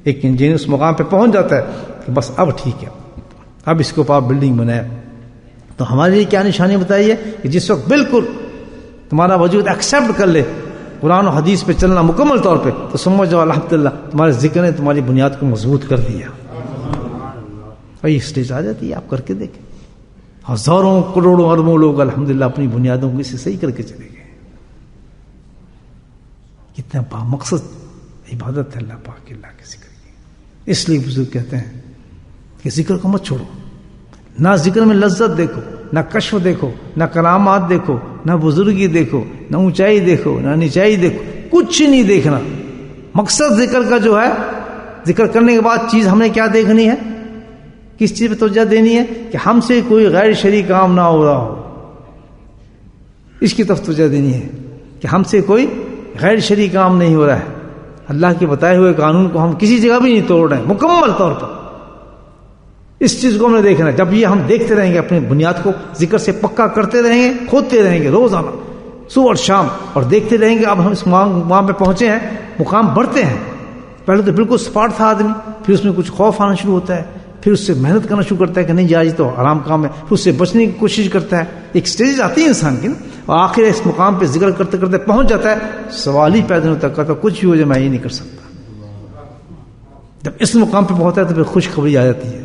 ایک انجینئر اس مقام پہ پہنچ جاتا ہے کہ بس اب ٹھیک ہے، اب اس کے اوپر بلڈنگ بنائے. تو ہمارے لیے کیا نشانی بتائیے کہ جس وقت بالکل تمہارا وجود ایکسیپٹ کر لے قرآن و حدیث پہ چلنا مکمل طور پہ، تو سمجھ جاؤ الحمدللہ تمہارے ذکر نے تمہاری بنیاد کو مضبوط کر دیا. اور یہ اسٹیج آ جاتی ہے، آپ کر کے دیکھیں. ہزاروں کروڑوں اربوں لوگ الحمدللہ اپنی بنیادوں کو اسے صحیح کر کے چلے گئے. کتنا بامقصد عبادت ہے اللہ پاک کے، اللہ کے ذکر کی. اس لیے بزرگ کہتے ہیں کہ ذکر کو مت چھوڑو. نہ ذکر میں لذت دیکھو، نہ کشف دیکھو، نہ کرامات دیکھو، نہ بزرگی دیکھو، نہ اونچائی دیکھو، نہ نیچائی دیکھو، کچھ نہیں دیکھنا. مقصد ذکر کا جو ہے، ذکر کرنے کے بعد چیز ہم نے کیا دیکھنی ہے، کس چیز پہ توجہ دینی ہے کہ ہم سے کوئی غیر شرعی کام نہ ہو رہا ہو، اس کی طرف توجہ دینی ہے کہ ہم سے کوئی غیر شرعی کام نہیں ہو رہا ہے. اللہ کے بتائے ہوئے قانون کو ہم کسی جگہ بھی نہیں توڑ رہے ہیں مکمل طور پر. اس چیز کو ہم نے دیکھنا. جب یہ ہم دیکھتے رہیں گے، اپنی بنیاد کو ذکر سے پکا کرتے رہیں گے، کھودتے رہیں گے روزانہ صبح اور شام، اور دیکھتے رہیں گے اب ہم اس مقام پہ پہنچے ہیں، مقام بڑھتے ہیں. پہلے تو بالکل سپاٹ تھا آدمی، پھر اس میں کچھ خوف آنا شروع ہوتا ہے، پھر اس سے محنت کرنا شروع کرتا ہے کہ نہیں یار یہ تو آرام کام ہے، پھر اس سے بچنے کی کوشش کرتا ہے. ایک سٹیج آتی ہے انسان کی نا، اور آخر اس مقام پہ ذکر کرتے کرتے پہنچ جاتا ہے. سوال ہی پیدا ہوتا ہے، کہتا کچھ بھی ہو جائے میں یہ نہیں کر سکتا. جب اس مقام پہ پہنچتا ہے تو پھر خوشخبری آ جاتی ہے،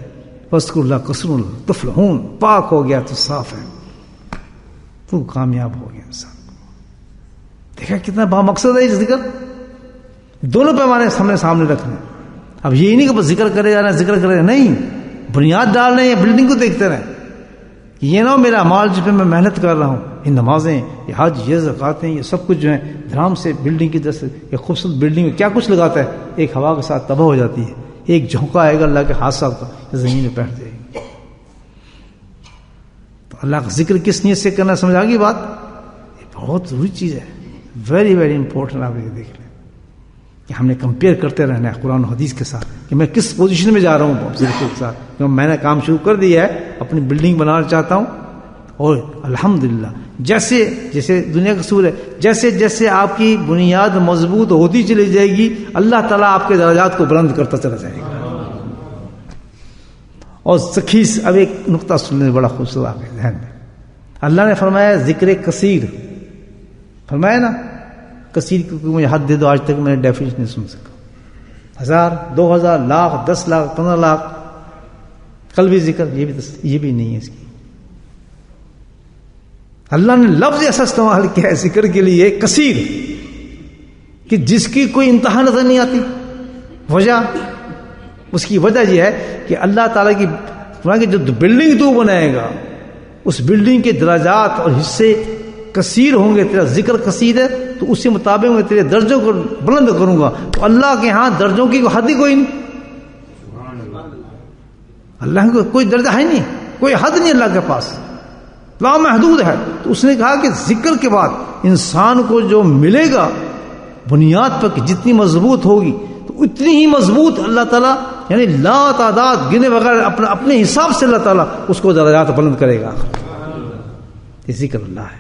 وَاذْكُرُوا اللَّهَ كَثِيرًا تُفْلِحُونَ. پاک ہو گیا تو صاف ہے، تو کامیاب ہو گیا انسان. دیکھا کتنا بامقصد ہے یہ ذکر. دونوں پیمانے سامنے رکھنے. اب یہی نہیں کہ بس ذکر کرے جا رہے ہیں، ذکر کرے نہیں، بنیاد ڈال رہے ہیں، بلڈنگ کو دیکھتے رہیں یہ نہ ہو میرا مال جس پہ میں محنت کر رہا ہوں، یہ نمازیں، یہ حج، یہ زکاتیں، یہ سب کچھ جو ہے دھرام سے بلڈنگ کی طرف سے، یہ خوبصورت بلڈنگ میں کیا کچھ لگاتا ہے، ایک ہوا کے ساتھ تباہ ہو جاتی ہے، ایک جھونکا آئے گا اللہ کے ہاتھ صاحب کا، زمین میں بیٹھ جائے گی۔ تو اللہ کا ذکر کس نیت سے کرنا، سمجھ آ گئی بات؟ یہ بہت ضروری چیز ہے، ویری ویری امپورٹنٹ۔ آپ یہ دیکھ لیں کہ ہم نے کمپیئر کرتے رہنا ہے قرآن و حدیث کے ساتھ کہ میں کس پوزیشن میں جا رہا ہوں ذکر کے ساتھ، کہ میں نے کام شروع کر دیا ہے، اپنی بلڈنگ بنانا چاہتا ہوں، اور الحمدللہ جیسے جیسے دنیا کا اصول ہے، جیسے جیسے آپ کی بنیاد مضبوط ہوتی چلی جائے گی اللہ تعالیٰ آپ کے درجات کو بلند کرتا چلا جائے گا۔ اور سخیص اب ایک نقطہ سننے بڑا خوبصورت آپ کے ذہن میں، اللہ نے فرمایا ذکر کثیر، فرمایا نا کثیر کو مجھے حد دے دو، آج تک میں نے ڈیفینیشن نہیں سن سکا، 1000 2000 لاکھ 10 لاکھ 15 لاکھ قلبی ذکر، یہ بھی نہیں ہے اس کی۔ اللہ نے لفظ ایسا استعمال کیا ہے ذکر کے لیے کثیر کہ جس کی کوئی انتہا نظر نہیں آتی۔ وجہ، اس کی وجہ یہ ہے کہ اللہ تعالیٰ کی جو بلڈنگ تو بنائے گا اس بلڈنگ کے درجات اور حصے کثیر ہوں گے، تیرا ذکر کثیر ہے تو اسی مطابق میں تیرے درجوں کو بلند کروں گا۔ تو اللہ کے ہاں درجوں کی حد ہی کوئی نہیں، اللہ کو کوئی درجہ ہے نہیں، کوئی حد نہیں اللہ کے پاس، لا محدود ہے۔ تو اس نے کہا کہ ذکر کے بعد انسان کو جو ملے گا بنیاد پر کہ جتنی مضبوط ہوگی تو اتنی ہی مضبوط اللہ تعالیٰ یعنی لا تعداد گنے بغیر اپنے حساب سے اللہ تعالیٰ اس کو درجات بلند کرے گا۔ یہ ذکر اللہ ہے،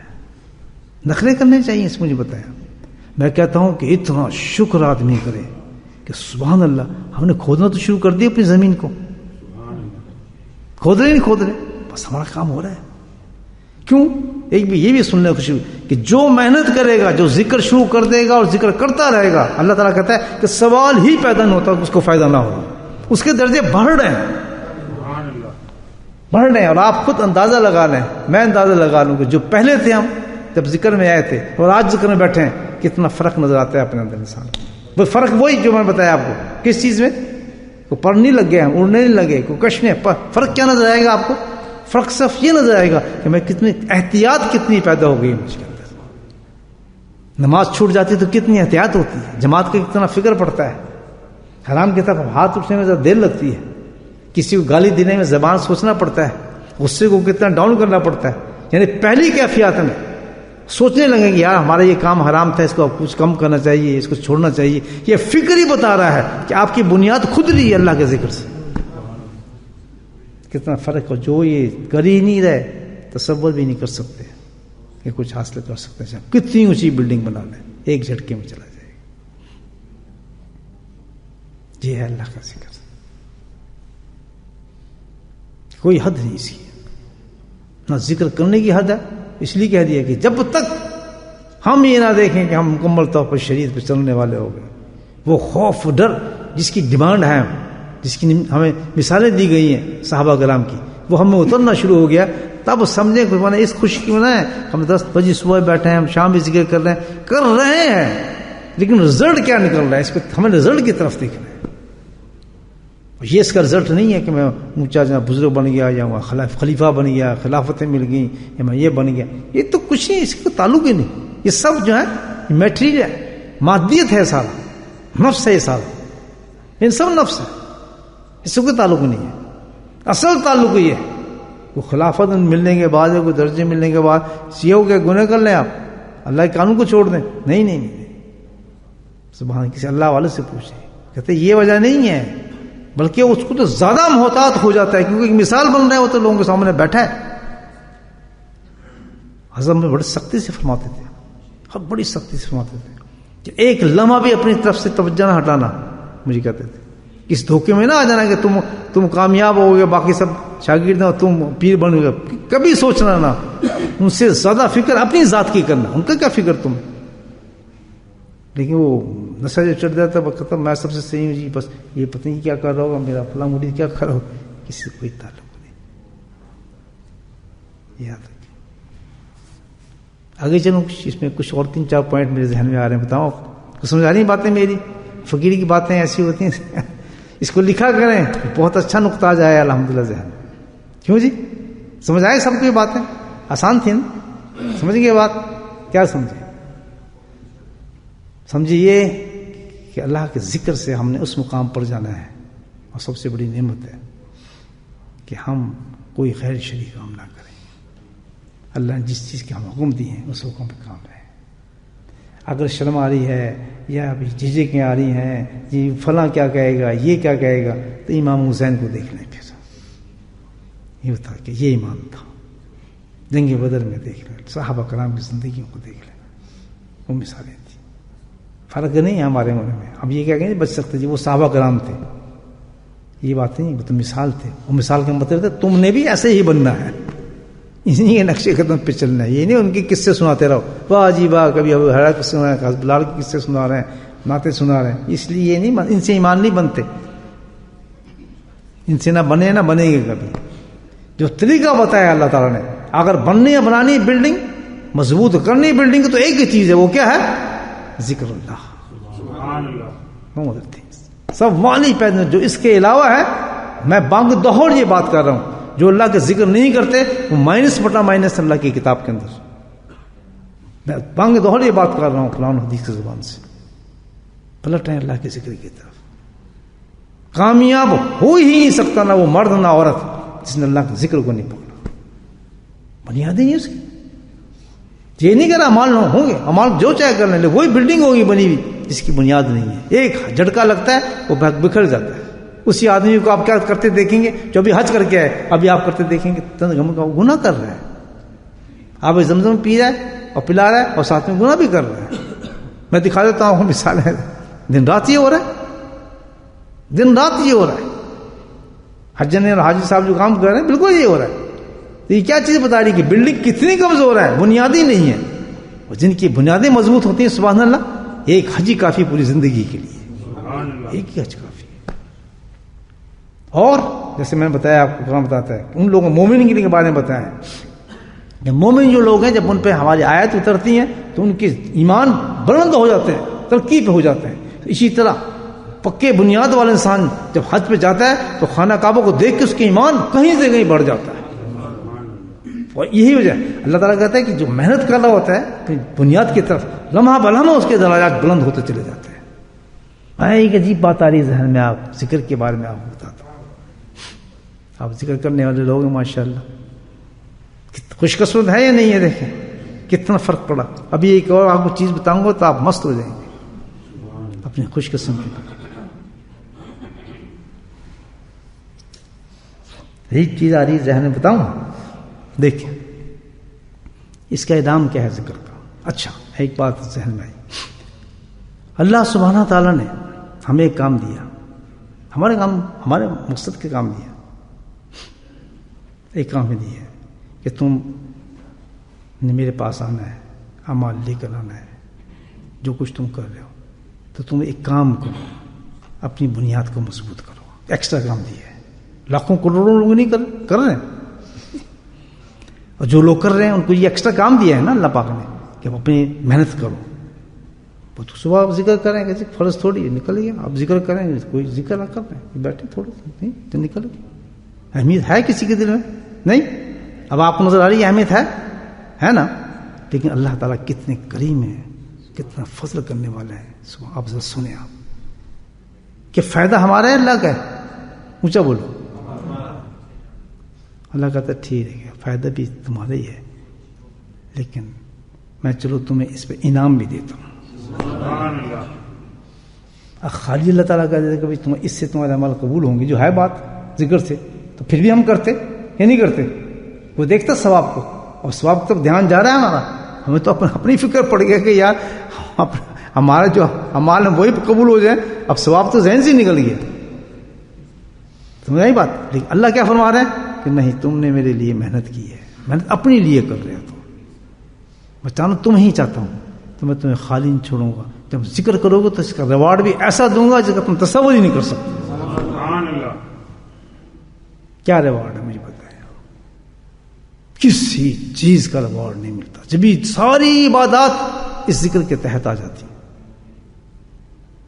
نخرے کرنے چاہیے، اس مجھے بتایا۔ میں کہتا ہوں کہ اتنا شکر آدمی کرے کہ سبحان اللہ، ہم نے کھودنا تو شروع کر دیا اپنی زمین کو، کھود رہے نہیں کھود رہے، بس ہمارا کام ہو رہا ہے۔ کیوں؟ ایک بھی یہ بھی سننے کو خوشی کہ جو محنت کرے گا، جو ذکر شروع کر دے گا اور ذکر کرتا رہے گا، اللہ تعالیٰ کہتا ہے کہ سوال ہی پیدا نہیں ہوتا اس کو فائدہ نہ ہو، اس کے درجے بڑھ رہے ہیں، بڑھ رہے ہیں۔ اور آپ خود اندازہ لگا لیں، میں اندازہ لگا لوں کہ جو پہلے تھے ہم جب ذکر میں آئے تھے اور آج ذکر میں بیٹھے ہیں، کتنا فرق نظر آتا ہے اپنے اندر انسان کو۔ وہ فرق وہی جو میں نے بتایا آپ کو، کس چیز میں؟ کوئی پڑھنے لگ گئے، اڑنے نہیں لگے، کوئی کشنے، فرق کیا نظر آئے گا آپ کو؟ فرق صرف یہ نظر آئے گا کہ میں کتنی احتیاط کتنی پیدا ہو گئی مجھ کے اندر۔ نماز چھوٹ جاتی تو کتنی احتیاط ہوتی ہے، جماعت کا کتنا فکر پڑتا ہے، حرام کی طرف ہاتھ اٹھنے میں ذرا دیر لگتی ہے، کسی کو گالی دینے میں زبان سوچنا پڑتا ہے، غصے کو کتنا ڈاؤن کرنا پڑتا ہے۔ یعنی پہلی کیفیات میں سوچنے لگیں گے یار ہمارا یہ کام حرام تھا، اس کو کچھ کم کرنا چاہیے، اس کو چھوڑنا چاہیے۔ یہ فکر ہی بتا رہا ہے کہ آپ کی بنیاد خود رہی ہے اللہ کے ذکر سے۔ کتنا فرق ہو، جو یہ کر ہی نہیں رہے تصور بھی نہیں کر سکتے کہ کچھ حاصل کر سکتے ہیں۔ کتنی اونچی بلڈنگ بنا لیں، ایک جھٹکے میں چلا جائے گا۔ یہ ہے اللہ کا ذکر، کوئی حد نہیں اس کی، نہ ذکر کرنے کی حد ہے۔ اس لیے کہہ دیا کہ جب تک ہم یہ نہ دیکھیں کہ ہم مکمل طور پر شریعت پہ چلنے والے ہو گئے، وہ خوف ڈر جس کی ڈیمانڈ ہے، جس کی ہمیں مثالیں دی گئی ہیں صحابہ کرام کی، وہ ہمیں اترنا شروع ہو گیا، تب سمجھیں کہ میں اس خوشی کی منائیں ہم 10 بجے صبح بیٹھے ہیں، ہم شام بھی ذکر کر رہے ہیں لیکن رزلٹ کیا نکل رہا ہے، اس پہ ہمیں رزلٹ کی طرف دیکھنا ہے۔ یہ اس کا رزلٹ نہیں ہے کہ میں اونچا جہاں بزرگ بن گیا یا خلیفہ بن گیا، خلافتیں مل گئیں یا میں یہ بن گیا، یہ تو کچھ نہیں، اس کا تعلق ہی نہیں۔ یہ سب جو ہے میٹیریل ہے، مادیت ہے، سارا نفس ہے، یہ سارا ان سب نفس ہے، اس سے کوئی تعلق نہیں ہے۔ اصل تعلق یہ ہے وہ خلافت ملنے کے بعد یا کوئی درجے ملنے کے بعد یہ ہو کہ گناہ کر لیں آپ، اللہ کے قانون کو چھوڑ دیں، نہیں، سبحان کسی اللہ والے سے پوچھیں، کہتے یہ وجہ نہیں ہے، بلکہ اس کو تو زیادہ محتاط ہو جاتا ہے کیونکہ ایک مثال بن رہا ہے، وہ تو لوگوں کے سامنے بیٹھا ہے۔ حضرت میں بڑی سختی سے فرماتے تھے، بڑی سختی سے فرماتے تھے کہ ایک لمحہ بھی اپنی طرف سے توجہ نہ ہٹانا، مجھے کہتے تھے اس دھوکے میں نہ آ جانا کہ تم کامیاب ہو گے، باقی سب شاگرد ہیں، تم پیر بن گئے، کبھی سوچنا نہ، ان سے زیادہ فکر اپنی ذات کی کرنا، ان کا کیا فکر تم۔ لیکن وہ نشہ جو چڑھ جاتا ہے میں سب سے صحیح ہوں جی، بس یہ پتہ نہیں کیا کر رہا ہوگا، میرا فلاں مرید کیا کر رہا ہوگا، کسی سے کوئی تعلق نہیں۔ یاد رکھیں۔ آگے چلوں، اس میں کچھ اور 3-4 پوائنٹ میرے ذہن میں آ رہے ہیں، بتاؤ سمجھ آ رہی ہیں باتیں میری؟ فقیری کی باتیں ایسی ہوتی ہیں، اس کو لکھا کریں، بہت اچھا نقطہ آ جائے الحمدللہ ذہن۔ کیوں جی؟ سمجھ آئے سب کو یہ باتیں؟ آسان تھی نا؟ سمجھ گئے بات؟ کیا سمجھے؟ سمجھے یہ کہ اللہ کے ذکر سے ہم نے اس مقام پر جانا ہے، اور سب سے بڑی نعمت ہے کہ ہم کوئی غیر شرعی کام نہ کریں. اللہ نے جس چیز کے ہم حکم دیے ہیں اس حکم پہ کام رہے. اگر شرم آ رہی ہے یا ابھی جھجکیں آ رہی ہیں جی فلاں کیا کہے گا، یہ کیا کہے گا، تو امام حسین کو دیکھ لیں. پھر یہ تھا کہ یہ ایمان تھا. جنگ بدر میں دیکھ لیں، صحابہ کرام کی زندگیوں کو دیکھ لیں، وہ مثالیں تھیں. فرق نہیں ہے ہمارے ملک میں. اب یہ کیا کہیں بچ سکتے جی وہ صحابہ کرام تھے، یہ بات نہیں، وہ تو مثال تھے. وہ مثال کا مطلب تھا تم نے بھی ایسے ہی بننا ہے، اسی کے نقشے قدم پہ چلنا ہے. یہ نہیں ان کے قصے سناتے رہو، واہ جی واہ، کبھی ابو ہریرہ کے سنا رہے ہیں، بلال کے قصے سنا رہے ہیں، نعتیں سنا رہے ہیں. اس لیے یہ نہیں، ان سے ایمان نہیں بنتے، ان سے نہ بنے نہ بنے گے کبھی. جو طریقہ بتایا اللہ تعالیٰ نے، اگر بننی ہے بنانی بلڈنگ مضبوط کرنی بلڈنگ تو ایک ہی چیز ہے، وہ کیا ہے؟ ذکر اللہ. سبحان اللہ. سب والی پیدا جو اس کے علاوہ ہے. میں بانگ دہور یہ بات کر رہا ہوں، جو اللہ کے ذکر نہیں کرتے وہ -/- اللہ کی کتاب کے اندر. میں بانگ دہور یہ بات کر رہا ہوں قرآن حدیث کی زبان سے. پلٹیں اللہ کے ذکر کی طرف. کامیاب ہو ہی نہیں سکتا نہ وہ مرد نہ عورت جس نے اللہ کے ذکر کو نہیں پکڑا. بنیادیں نہیں اس کی. یہ نہیں کرا امال ہوں گے، امال جو چاہے کر لیں، وہی بلڈنگ ہوگی بنی ہوئی جس کی بنیاد نہیں ہے. ایک جھٹکا لگتا ہے وہ بکھر جاتا ہے. اسی آدمی کو آپ کیا کرتے دیکھیں گے جو ابھی حج کر کے آئے، ابھی آپ کرتے دیکھیں گے گناہ کر رہا ہے. آپ زمزم پی رہا ہے اور پلا رہا ہے اور ساتھ میں گناہ بھی کر رہا ہے. میں دکھا دیتا ہوں مثال ہے. دن رات یہ ہو رہا ہے، دن رات یہ ہو رہا ہے. حجن اور حاجی صاحب جو کام کر رہے ہیں بالکل یہ ہو رہا ہے. تو یہ کیا چیز بتا رہی کہ بلڈنگ کتنی کمزور ہے، بنیادی نہیں ہے. اور جن کی بنیادیں مضبوط ہوتی ہیں سبحان اللہ، ایک حجی کافی پوری زندگی کے لیے. ایک ہی حج کافی. اور جیسے میں نے بتایا آپ کو قرآن بتاتا ہے ان لوگوں مومن کے بارے میں بتایا ہے کہ مومن جو لوگ ہیں جب ان پہ ہماری آیت اترتی ہیں تو ان کے ایمان بلند ہو جاتے ہیں، ترقی پہ ہو جاتے ہیں. اسی طرح پکے بنیاد والا انسان جب حج پہ جاتا ہے تو خانہ کعبہ کو دیکھ کے اس کے ایمان کہیں سے کہیں بڑھ جاتا ہے. اور یہی وجہ اللہ تعالیٰ کہتا ہے کہ جو محنت کر رہا ہوتا ہے بنیاد کی طرف لمحہ بلمحہ اس کے درجات بلند ہوتے چلے جاتے ہیں. ایک عجیب بات آ رہی ذہن میں، آپ ذکر کے بارے میں آپ کو بتاتا ہوں. آپ ذکر کرنے والے لوگ ہیں ماشاءاللہ، خوش قسمت ہے یا نہیں ہے؟ دیکھیں کتنا فرق پڑا. ابھی ایک اور آپ کو چیز بتاؤں گا تو آپ مست ہو جائیں گے اپنی خوش قسمتی. ایک چیز آ رہی ذہن میں بتاؤں. دیکھیں اس کا ادام کیا ہے ذکر کا. اچھا ایک بات ذہن میں آئی. اللہ سبحانہ تعالیٰ نے ہمیں ایک کام دیا، ہمارے مقصد کے کام دیا. ایک کام ہی دیا ہے کہ تم نے میرے پاس آنا ہے، اعمال لے کر آنا ہے. جو کچھ تم کر رہے ہو تو تم ایک کام کرو، اپنی بنیاد کو مضبوط کرو. ایکسٹرا کام دیا ہے. لاکھوں کروڑوں لوگ نہیں کر رہے ہیں، اور جو لوگ کر رہے ہیں ان کو یہ ایکسٹرا کام دیا ہے نا اللہ پاک نے کہ آپ اپنی محنت کرو. وہ تو صبح آپ ذکر کریں کہ فرض تھوڑی نکل گیا، آپ ذکر کریں کوئی ذکر نہ کر رہے ہیں بیٹھے تھوڑے نہیں تو نکل گیا. اہمیت ہے کسی کے دل میں نہیں؟ اب آپ کو نظر آ رہی ہے اہمیت ہے نا؟ لیکن اللہ تعالیٰ کتنے کریم ہیں، کتنا فضل کرنے والا ہے. آپ ذرا سنیں آپ کہ فائدہ ہمارا ہے اللہ کا ہے. اونچا بولو. اللہ کہتا ہے ٹھیک ہے فائدہ بھی تمہارا ہی ہے، لیکن میں چلو تمہیں اس پہ انعام بھی دیتا ہوں. خالی اللہ تعالیٰ کا دیتا کہ تم اس سے تمہارے عمل قبول ہوں گے جو ہے بات ذکر سے، تو پھر بھی ہم کرتے یا نہیں کرتے؟ وہ دیکھتا ثواب کو، اور ثواب کی طرف دھیان جا رہا ہے ہمارا. ہمیں تو اپنی فکر پڑ گیا کہ یار ہمارا جو عمال ہے وہی قبول ہو جائے. اب ثواب تو ذہن سے نکل گیا. تمہیں یہی بات. لیکن اللہ کیا فرما رہے ہیں کہ نہیں، تم نے میرے لیے محنت کی ہے، محنت اپنے لیے کر رہے ہو. تو بچانا تم ہی چاہتا ہوں، تو میں تمہیں خالی نہیں چھوڑوں گا. جب ذکر کرو گے تو اس کا ریوارڈ بھی ایسا دوں گا جس کا تم تصور ہی نہیں کر سکتے. کیا ریوارڈ ہے مجھے بتائیں. کسی چیز کا ریوارڈ نہیں ملتا جب ساری عبادات اس ذکر کے تحت آ جاتی.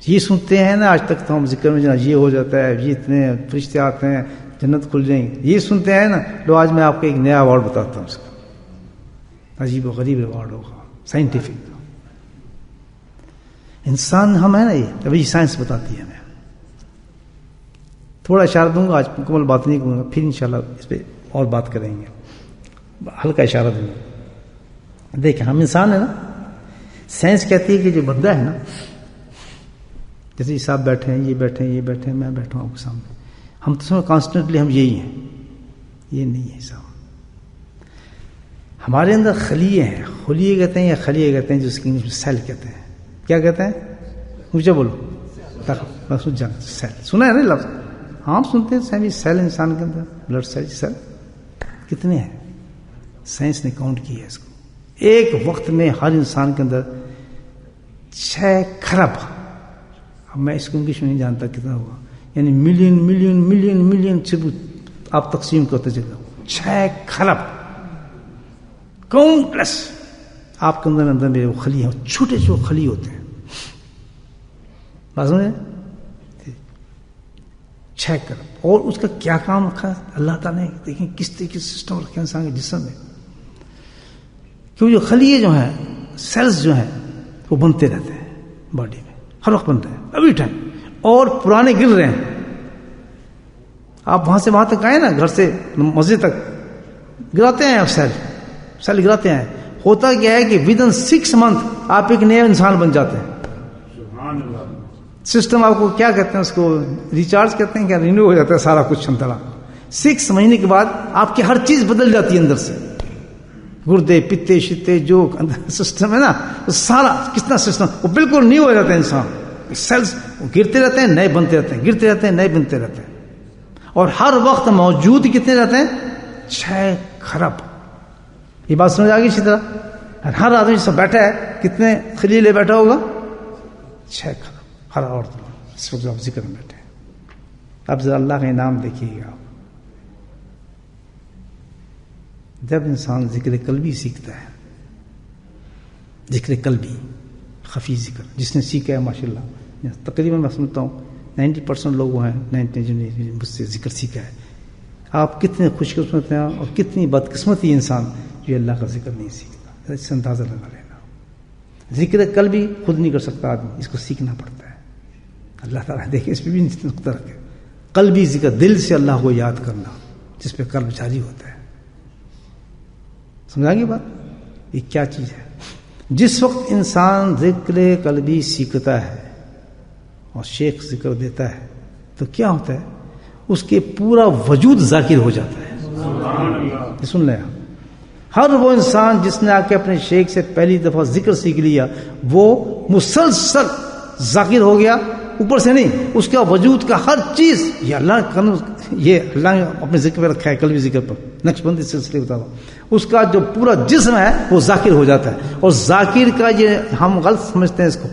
یہ سنتے ہیں نا آج تک تو ہم ذکر میں جناب یہ ہو جاتا ہے، یہ اتنے فرشتے آتے ہیں، جنت کھل جائیں گی. یہ سنتے ہیں نا لو. آج میں آپ کو ایک نیا ایوارڈ بتاتا ہوں. اس کا عجیب و غریب ایوارڈ ہوگا سائنٹیفک. انسان ہم ہیں نا, یہ ابھی سائنس بتاتی ہے ہمیں. تھوڑا اشارہ دوں گا, آج مکمل بات نہیں کروں گا, پھر انشاءاللہ اس پہ اور بات کریں گے. ہلکا اشارہ دوں گا. دیکھیں ہم انسان ہیں نا, سائنس کہتی ہے کہ جو بندہ ہے نا, جیسے صاحب بیٹھے ہیں, یہ بیٹھے ہیں, یہ بیٹھے ہیں, میں بیٹھا ہوں آپ کے سامنے, ہم تو کانسٹنٹلی ہم یہی ہیں. یہ نہیں ہے صاحب. ہمارے اندر خلیے ہیں, خلیے کہتے ہیں یا خلیے کہتے ہیں, جس کی انگلش میں سیل کہتے ہیں. کیا کہتے ہیں؟ مجھے بولو. سیل سنا ہے نا لفظ؟ ہاں سنتے ہیں. سیل انسان کے اندر بلڈ سیل کتنے ہیں؟ سائنس نے کاؤنٹ کیا ہے اس کو. ایک وقت میں ہر انسان کے اندر 6 کھرب, اب میں اس کو انگلش میں نہیں جانتا کتنا ہوگا, یعنی ملین ملین ملین ملین آپ تقسیم کرتے چلے 6 کھرب کاؤنٹلیس آپ کے اندر میرے وہ خلی ہیں, چھوٹے چھوٹے خلی ہوتے ہیں. بات سمجھے؟ 6 کھرب. اور اس کا کیا کام رکھا ہے اللہ تعالیٰ نے؟ دیکھیں کس طریقے سے سسٹم رکھا ہے انسان کے جسم میں. کیوں جو خلیے جو ہیں, سیلز جو ہیں, وہ بنتے رہتے ہیں باڈی میں, ہر وقت بنتے ہیں ایوری ٹائم, اور پرانے گر رہے ہیں. آپ وہاں سے وہاں تک آئے نا, گھر سے مسجد تک گراتے ہیں, سیل گراتے ہیں. ہوتا کیا ہے کہ ودن 6 منتھ آپ ایک نیا انسان بن جاتے ہیں. سسٹم آپ کو کیا کہتے ہیں, اس کو ریچارج کہتے ہیں, کیا رینیو ہو جاتا ہے سارا کچھ چھمتڑا. 6 مہینے کے بعد آپ کی ہر چیز بدل جاتی ہے اندر سے. گردے پتے شتے جو سسٹم ہے نا, سارا کتنا سسٹم وہ بالکل نیو ہو جاتا ہے انسان. سیلز گرتے رہتے ہیں, نئے بنتے رہتے ہیں, گرتے رہتے ہیں, نئے بنتے رہتے ہیں. اور ہر وقت موجود کتنے رہتے ہیں؟ 6 کھرب. یہ بات سمجھ آ گئی اسی طرح. ہر آدمی سے بیٹھا ہے کتنے خلی لے بیٹھا ہوگا؟ 6 کھرب. ہر عورت اس وقت آپ ذکر میں بیٹھے ہیں. اب ذرا اللہ کا انعام دیکھیے گا. جب انسان ذکر قلبی سیکھتا ہے, ذکر قلبی خفی ذکر, جس نے سیکھا ہے ماشاءاللہ تقریباً میں سمجھتا ہوں 90% لوگ وہ ہیں 90 جنہوں نے مجھ سے ذکر سیکھا ہے. آپ کتنے خوش قسمت ہیں اور کتنی بدقسمتی انسان جو اللہ کا ذکر نہیں سیکھتا. اس سے اندازہ لگا لینا. ذکر قلبی خود نہیں کر سکتا آدمی, اس کو سیکھنا پڑتا ہے. اللہ تعالیٰ دیکھے اس پہ بھی نقطہ رکھے. قلبی ذکر, دل سے اللہ کو یاد کرنا, جس پہ قلب جاری ہوتا ہے. سمجھا گی بات؟ یہ کیا چیز ہے؟ جس وقت انسان ذکر قلبی سیکھتا ہے اور شیخ ذکر دیتا ہے تو کیا ہوتا ہے؟ اس کے پورا وجود ذاکر ہو جاتا ہے. سن لیں, ہر وہ انسان جس نے آ کے اپنے شیخ سے پہلی دفعہ ذکر سیکھ لیا وہ مسلسل ذاکر ہو گیا. اوپر سے نہیں, اس کا وجود کا ہر چیز یہ اللہ نے اپنے ذکر پہ رکھا ہے. قلبی ذکر پر نقش بندی سلسلے بتا رہا ہوں. اس کا جو پورا جسم ہے وہ ذاکر ہو جاتا ہے. اور ذاکر کا یہ ہم غلط سمجھتے ہیں اس کو,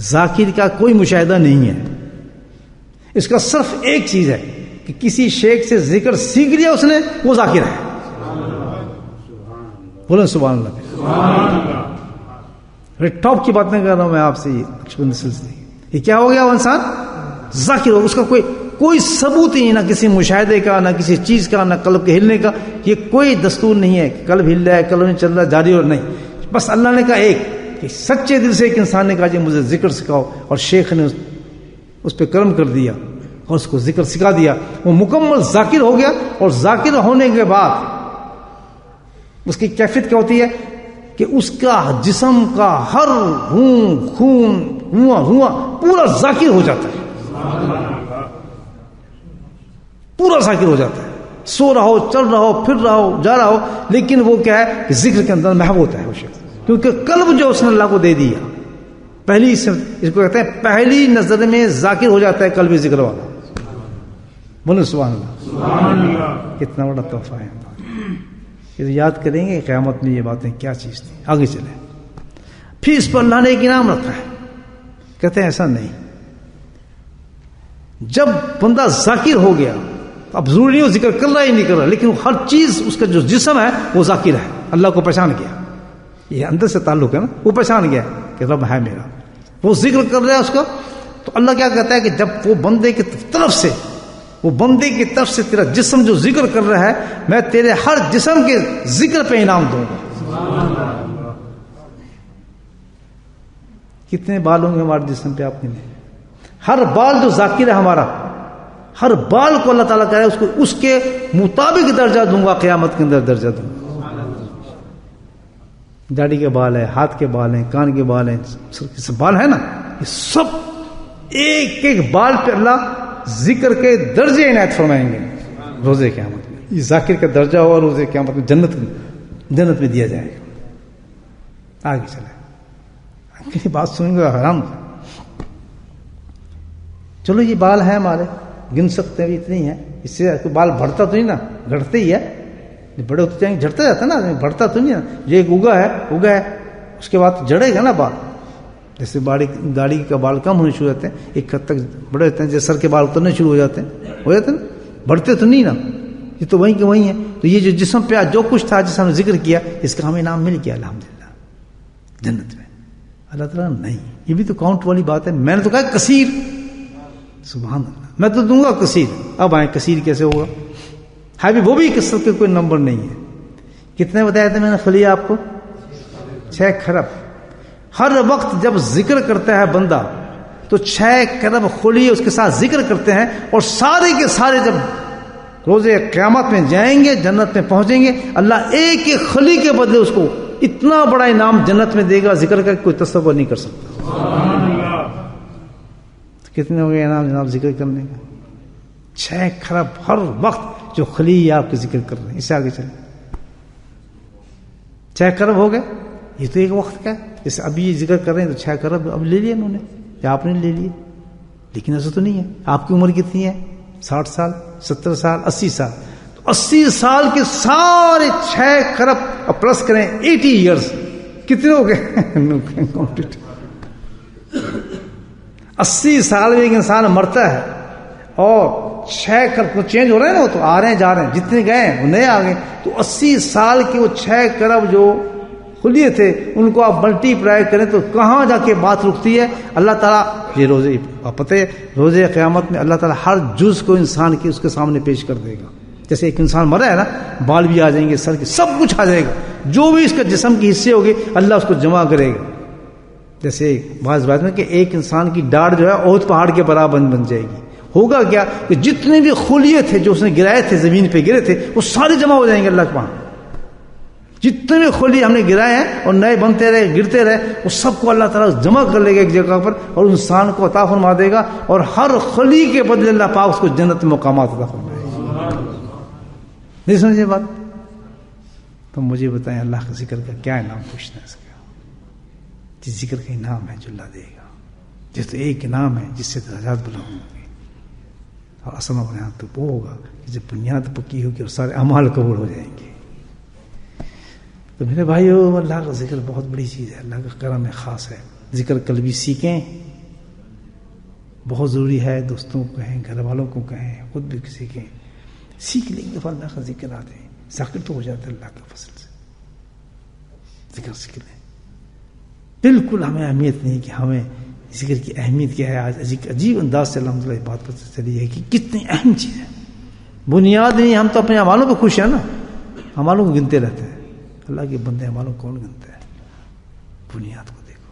ذاکر کا کوئی مشاہدہ نہیں ہے. اس کا صرف ایک چیز ہے کہ کسی شیخ سے ذکر سیکھ لیا اس نے, وہ ذاکر ہے. بولیں سبحان اللہ. ٹاپ کی بات نہیں کر رہا ہوں میں آپ سے. یہ نقش بندی سلسلے یہ کیا ہو گیا؟ وہ انسان ذاکر ہو. اس کا کوئی ثبوت نہیں, نہ کسی مشاہدے کا, نہ کسی چیز کا, نہ قلب کے ہلنے کا. یہ کوئی دستور نہیں ہے کہ قلب ہل رہا ہے, قلب نہیں چل رہا, جاری اور نہیں. بس اللہ نے کہا ایک کہ سچے دل سے ایک انسان نے کہا کہ مجھے ذکر سکھاؤ, اور شیخ نے اس پہ کرم کر دیا اور اس کو ذکر سکھا دیا. وہ مکمل ذاکر ہو گیا. اور ذاکر ہونے کے بعد اس کی کیفیت کیا ہوتی ہے کہ اس کا جسم کا ہر خون ہوا پورا ذاکر ہو جاتا ہے. پورا ذاکر ہو جاتا ہے. سو رہا ہو, چل رہا ہو, پھر رہا ہو, جا رہا ہو, لیکن وہ کیا ہے کہ ذکر کے اندر محو ہوتا ہے وہ شخص, کیونکہ قلب جو اس نے اللہ کو دے دیا. پہلی اس کو کہتے ہیں پہلی نظر میں ذاکر ہو جاتا ہے قلبی ذکر والا. بولو سبحان اللہ. کتنا بڑا تحفہ ہے. یہ یاد کریں گے قیامت میں یہ باتیں کیا چیز تھی. آگے چلیں. پھر اس پر اللہ نے ایک انعام رکھا ہے. کہتے ہیں ایسا نہیں, جب بندہ ذاکر ہو گیا اب ضروری نہیں وہ ذکر کر رہا ہی نہیں کر رہا, لیکن ہر چیز اس کا جو جسم ہے وہ ذاکر ہے. اللہ کو پہچان گیا, یہ اندر سے تعلق ہے نا, وہ پہچان گیا کہ رب ہے میرا, وہ ذکر کر رہا ہے اس کا. تو اللہ کیا کہتا ہے کہ جب وہ بندے کی طرف سے وہ بندے کی طرف سے تیرا جسم جو ذکر کر رہا ہے میں تیرے ہر جسم کے ذکر پہ انعام دوں گا. کتنے بال ہوں گے ہمارے جسم پہ آپ نے؟ ہر بال جو ذاکر ہے ہمارا، ہر بال کو اللہ تعالیٰ کہہ رہا ہے اس کے مطابق درجہ دوں گا، قیامت کے اندر درجہ دوں گا. داڑھی کے بال ہے، ہاتھ کے بال ہیں، کان کے بال ہیں، سر کے سب بال ہے نا، یہ سب ایک ایک بال پہ اللہ ذکر کے درجے عنایت فرمائیں گے روزے قیامت میں. یہ ذاکر کا درجہ ہوا روزے قیامت میں جنت میں دیا جائے گا. آگے چلے، کسی بات سنیں گے حرام. چلو یہ بال ہیں ہمارے، گن سکتے ہیں اتنے ہی ہیں، اس سے بال بڑھتا تو نہیں نا، گھٹتے ہی ہے. بڑے ہوتے جائیں گے جھڑتا جاتا ہے نا، بڑھتا تو نہیں نا. جو ایک اگا ہے اس کے بعد جڑے گا نا بال. جیسے داڑھی کا بال کم ہونے شروع ہوتے ہیں، ایک حد تک بڑے ہوتے ہیں، جیسے سر کے بال اترنے شروع ہو جاتے ہیں نا، بڑھتے تو نہیں نا، یہ تو وہیں کے وہیں ہیں. تو یہ جو جسم پہ جو کچھ تھا جس ہم نے ذکر کیا، اس کا ہمیں نام مل گیا الحمدللہ جنت میں. اللہ تعالیٰ نہیں، یہ بھی تو کاؤنٹ والی بات ہے. میں نے تو کہا کثیر، سبحان اللہ، میں تو دوں گا کثیر. اب آئیں کثیر کیسے ہوگا؟ ہے بھی وہ بھی کثرت کے کوئی نمبر نہیں ہے. کتنے بتایا تھے میں نے خلیہ آپ کو؟ 6 کھرب. ہر وقت جب ذکر کرتا ہے بندہ تو 6 کھرب خلیے اس کے ساتھ ذکر کرتے ہیں، اور سارے کے سارے جب روزے قیامت میں جائیں گے، جنت میں پہنچیں گے، اللہ ایک ایک خلی کے بدلے اس کو اتنا بڑا انعام جنت میں دے گا، ذکر کا کوئی تصور نہیں کر سکتا. کتنے ہو گئے انعام جناب ذکر کرنے کا؟ 6 کھرب ہر وقت جو خلی آپ کے ذکر کر رہے ہیں. اس سے آگے چلیں. 6 کھرب ہو گئے، یہ تو ایک وقت کا ہے. جیسے ابھی یہ ذکر کر رہے ہیں تو 6 کھرب اب لے لیے انہوں نے یا آپ نے لے لیے. لیکن ایسا تو نہیں ہے. آپ کی عمر کتنی ہے؟ 60 سال، 70 سال، 80 سال. تو 80 سال کے سارے 6 کھرب پلس کریں 80 ایئرس، کتنے ہو گئے؟ 80 سال میں ایک انسان مرتا ہے اور 6 کھرب کو چینج ہو رہے ہیں نا، وہ تو آ رہے ہیں جا رہے ہیں، جتنے گئے ہیں وہ نئے آ گئے. تو 80 سال کے وہ 6 کھرب جو کھلیے تھے ان کو آپ ملٹی پلائی کریں تو کہاں جا کے بات رکتی ہے؟ اللہ تعالیٰ یہ روزے پتہ ہے، روزے قیامت میں اللہ تعالیٰ ہر جز کو انسان کی اس کے سامنے پیش کر دے گا. جیسے ایک انسان مرا ہے نا، بال بھی آ جائیں گے، سر کے سب کچھ آ جائے گا، جو بھی اس کے جسم کی حصے ہوگی اللہ اس کو جمع کرے گا. جیسے بعض بات میں کہ ایک انسان کی ڈاڑھ جو ہے احد پہاڑ کے برابر بن جائے گی. ہوگا کیا کہ جتنے بھی خلیے تھے جو اس نے گرائے تھے، زمین پہ گرے تھے، وہ سارے جمع ہو جائیں گے اللہ کے وہاں. جتنے بھی خلی ہم نے گرائے ہیں اور نئے بنتے رہے، گرتے رہے، وہ سب کو اللہ تعالیٰ جمع کر لے گا ایک جگہ پر اور انسان کو عطا فرما دے گا. اور ہر خلی کے بدلے اللہ پاک اس کو جنت میں مقامات عطا فرمائے گا. نہیں سمجھے بات؟ تو مجھے بتائیں اللہ کے ذکر کا کیا انعام پوچھنا ہے اس کا؟ جس ذکر کا انعام ہے جو اللہ دے گا، جس تو ایک انعام ہے جس سے درجات بلند ہوں گے. اور اصل میں بنیاد تو وہ ہوگا کہ جب بنیاد پکی ہوگی اور سارے اعمال قبول ہو جائیں گے. تو میرے بھائیو، اللہ کا ذکر بہت بڑی چیز ہے، اللہ کا کرم خاص ہے. ذکر قلبی سیکھیں، بہت ضروری ہے. دوستوں کو کہیں، گھر والوں کو کہیں، خود بھی سیکھیں. سیکھ لیں ایک دفعہ اللہ کا ذکر آتے ہیں، ذاکر تو ہو جاتا ہے اللہ کے فضل سے. ذکر سیکھ لیں. بالکل ہمیں اہمیت نہیں کہ ہمیں ذکر کی اہمیت کیا ہے. آج عجیب انداز سے الحمدللہ یہ بات پتہ چلی ہے کہ کتنی اہم چیز ہے. بنیاد نہیں، ہم تو اپنے اعمالوں پہ خوش ہیں نا، اعمالوں کو گنتے رہتے ہیں. اللہ کے بندے اعمالوں کو کون گنتا ہے؟ بنیاد کو دیکھو.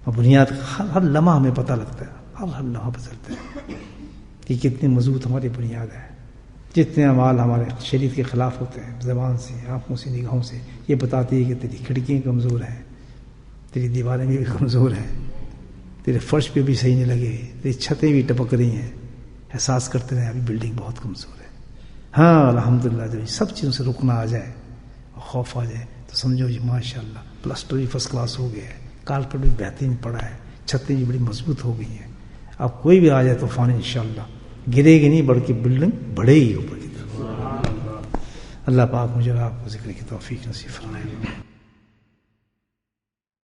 اور بنیاد ہر لمحہ ہمیں پتہ لگتا ہے، ہر لمحہ پتہ چلتا ہے کہ کتنی مضبوط ہماری بنیاد ہے. جتنے اعمال ہمارے شریعت کے خلاف ہوتے ہیں، زبان سے، آنکھوں سے، نگاہوں سے، یہ بتاتی ہے کہ تیری کھڑکیاں کمزور ہیں، تیری دیواریں بھی کمزور ہیں، تیرے فرش پہ بھی صحیح نہیں لگے، تیری چھتیں بھی ٹپک رہی ہیں. احساس کرتے رہے ابھی بلڈنگ بہت کمزور ہے. ہاں الحمدللہ جب سب چیزوں سے رکنا آ جائے اور خوف آ جائے تو سمجھو جی ماشاءاللہ پلسٹر بھی فرسٹ کلاس ہو گیا ہے، کارپیٹ بھی بہترین پڑا ہے، چھتیں بھی بڑی مضبوط ہو گئی ہیں. اب کوئی بھی آ جائے طوفان انشاءاللہ گرے گی نہیں، بلکہ بلڈنگ بڑھے گی اوپر کی طرف. اللہ پاک مجھے اور آپ کو ذکر کی توفیق نصیب فرمائے.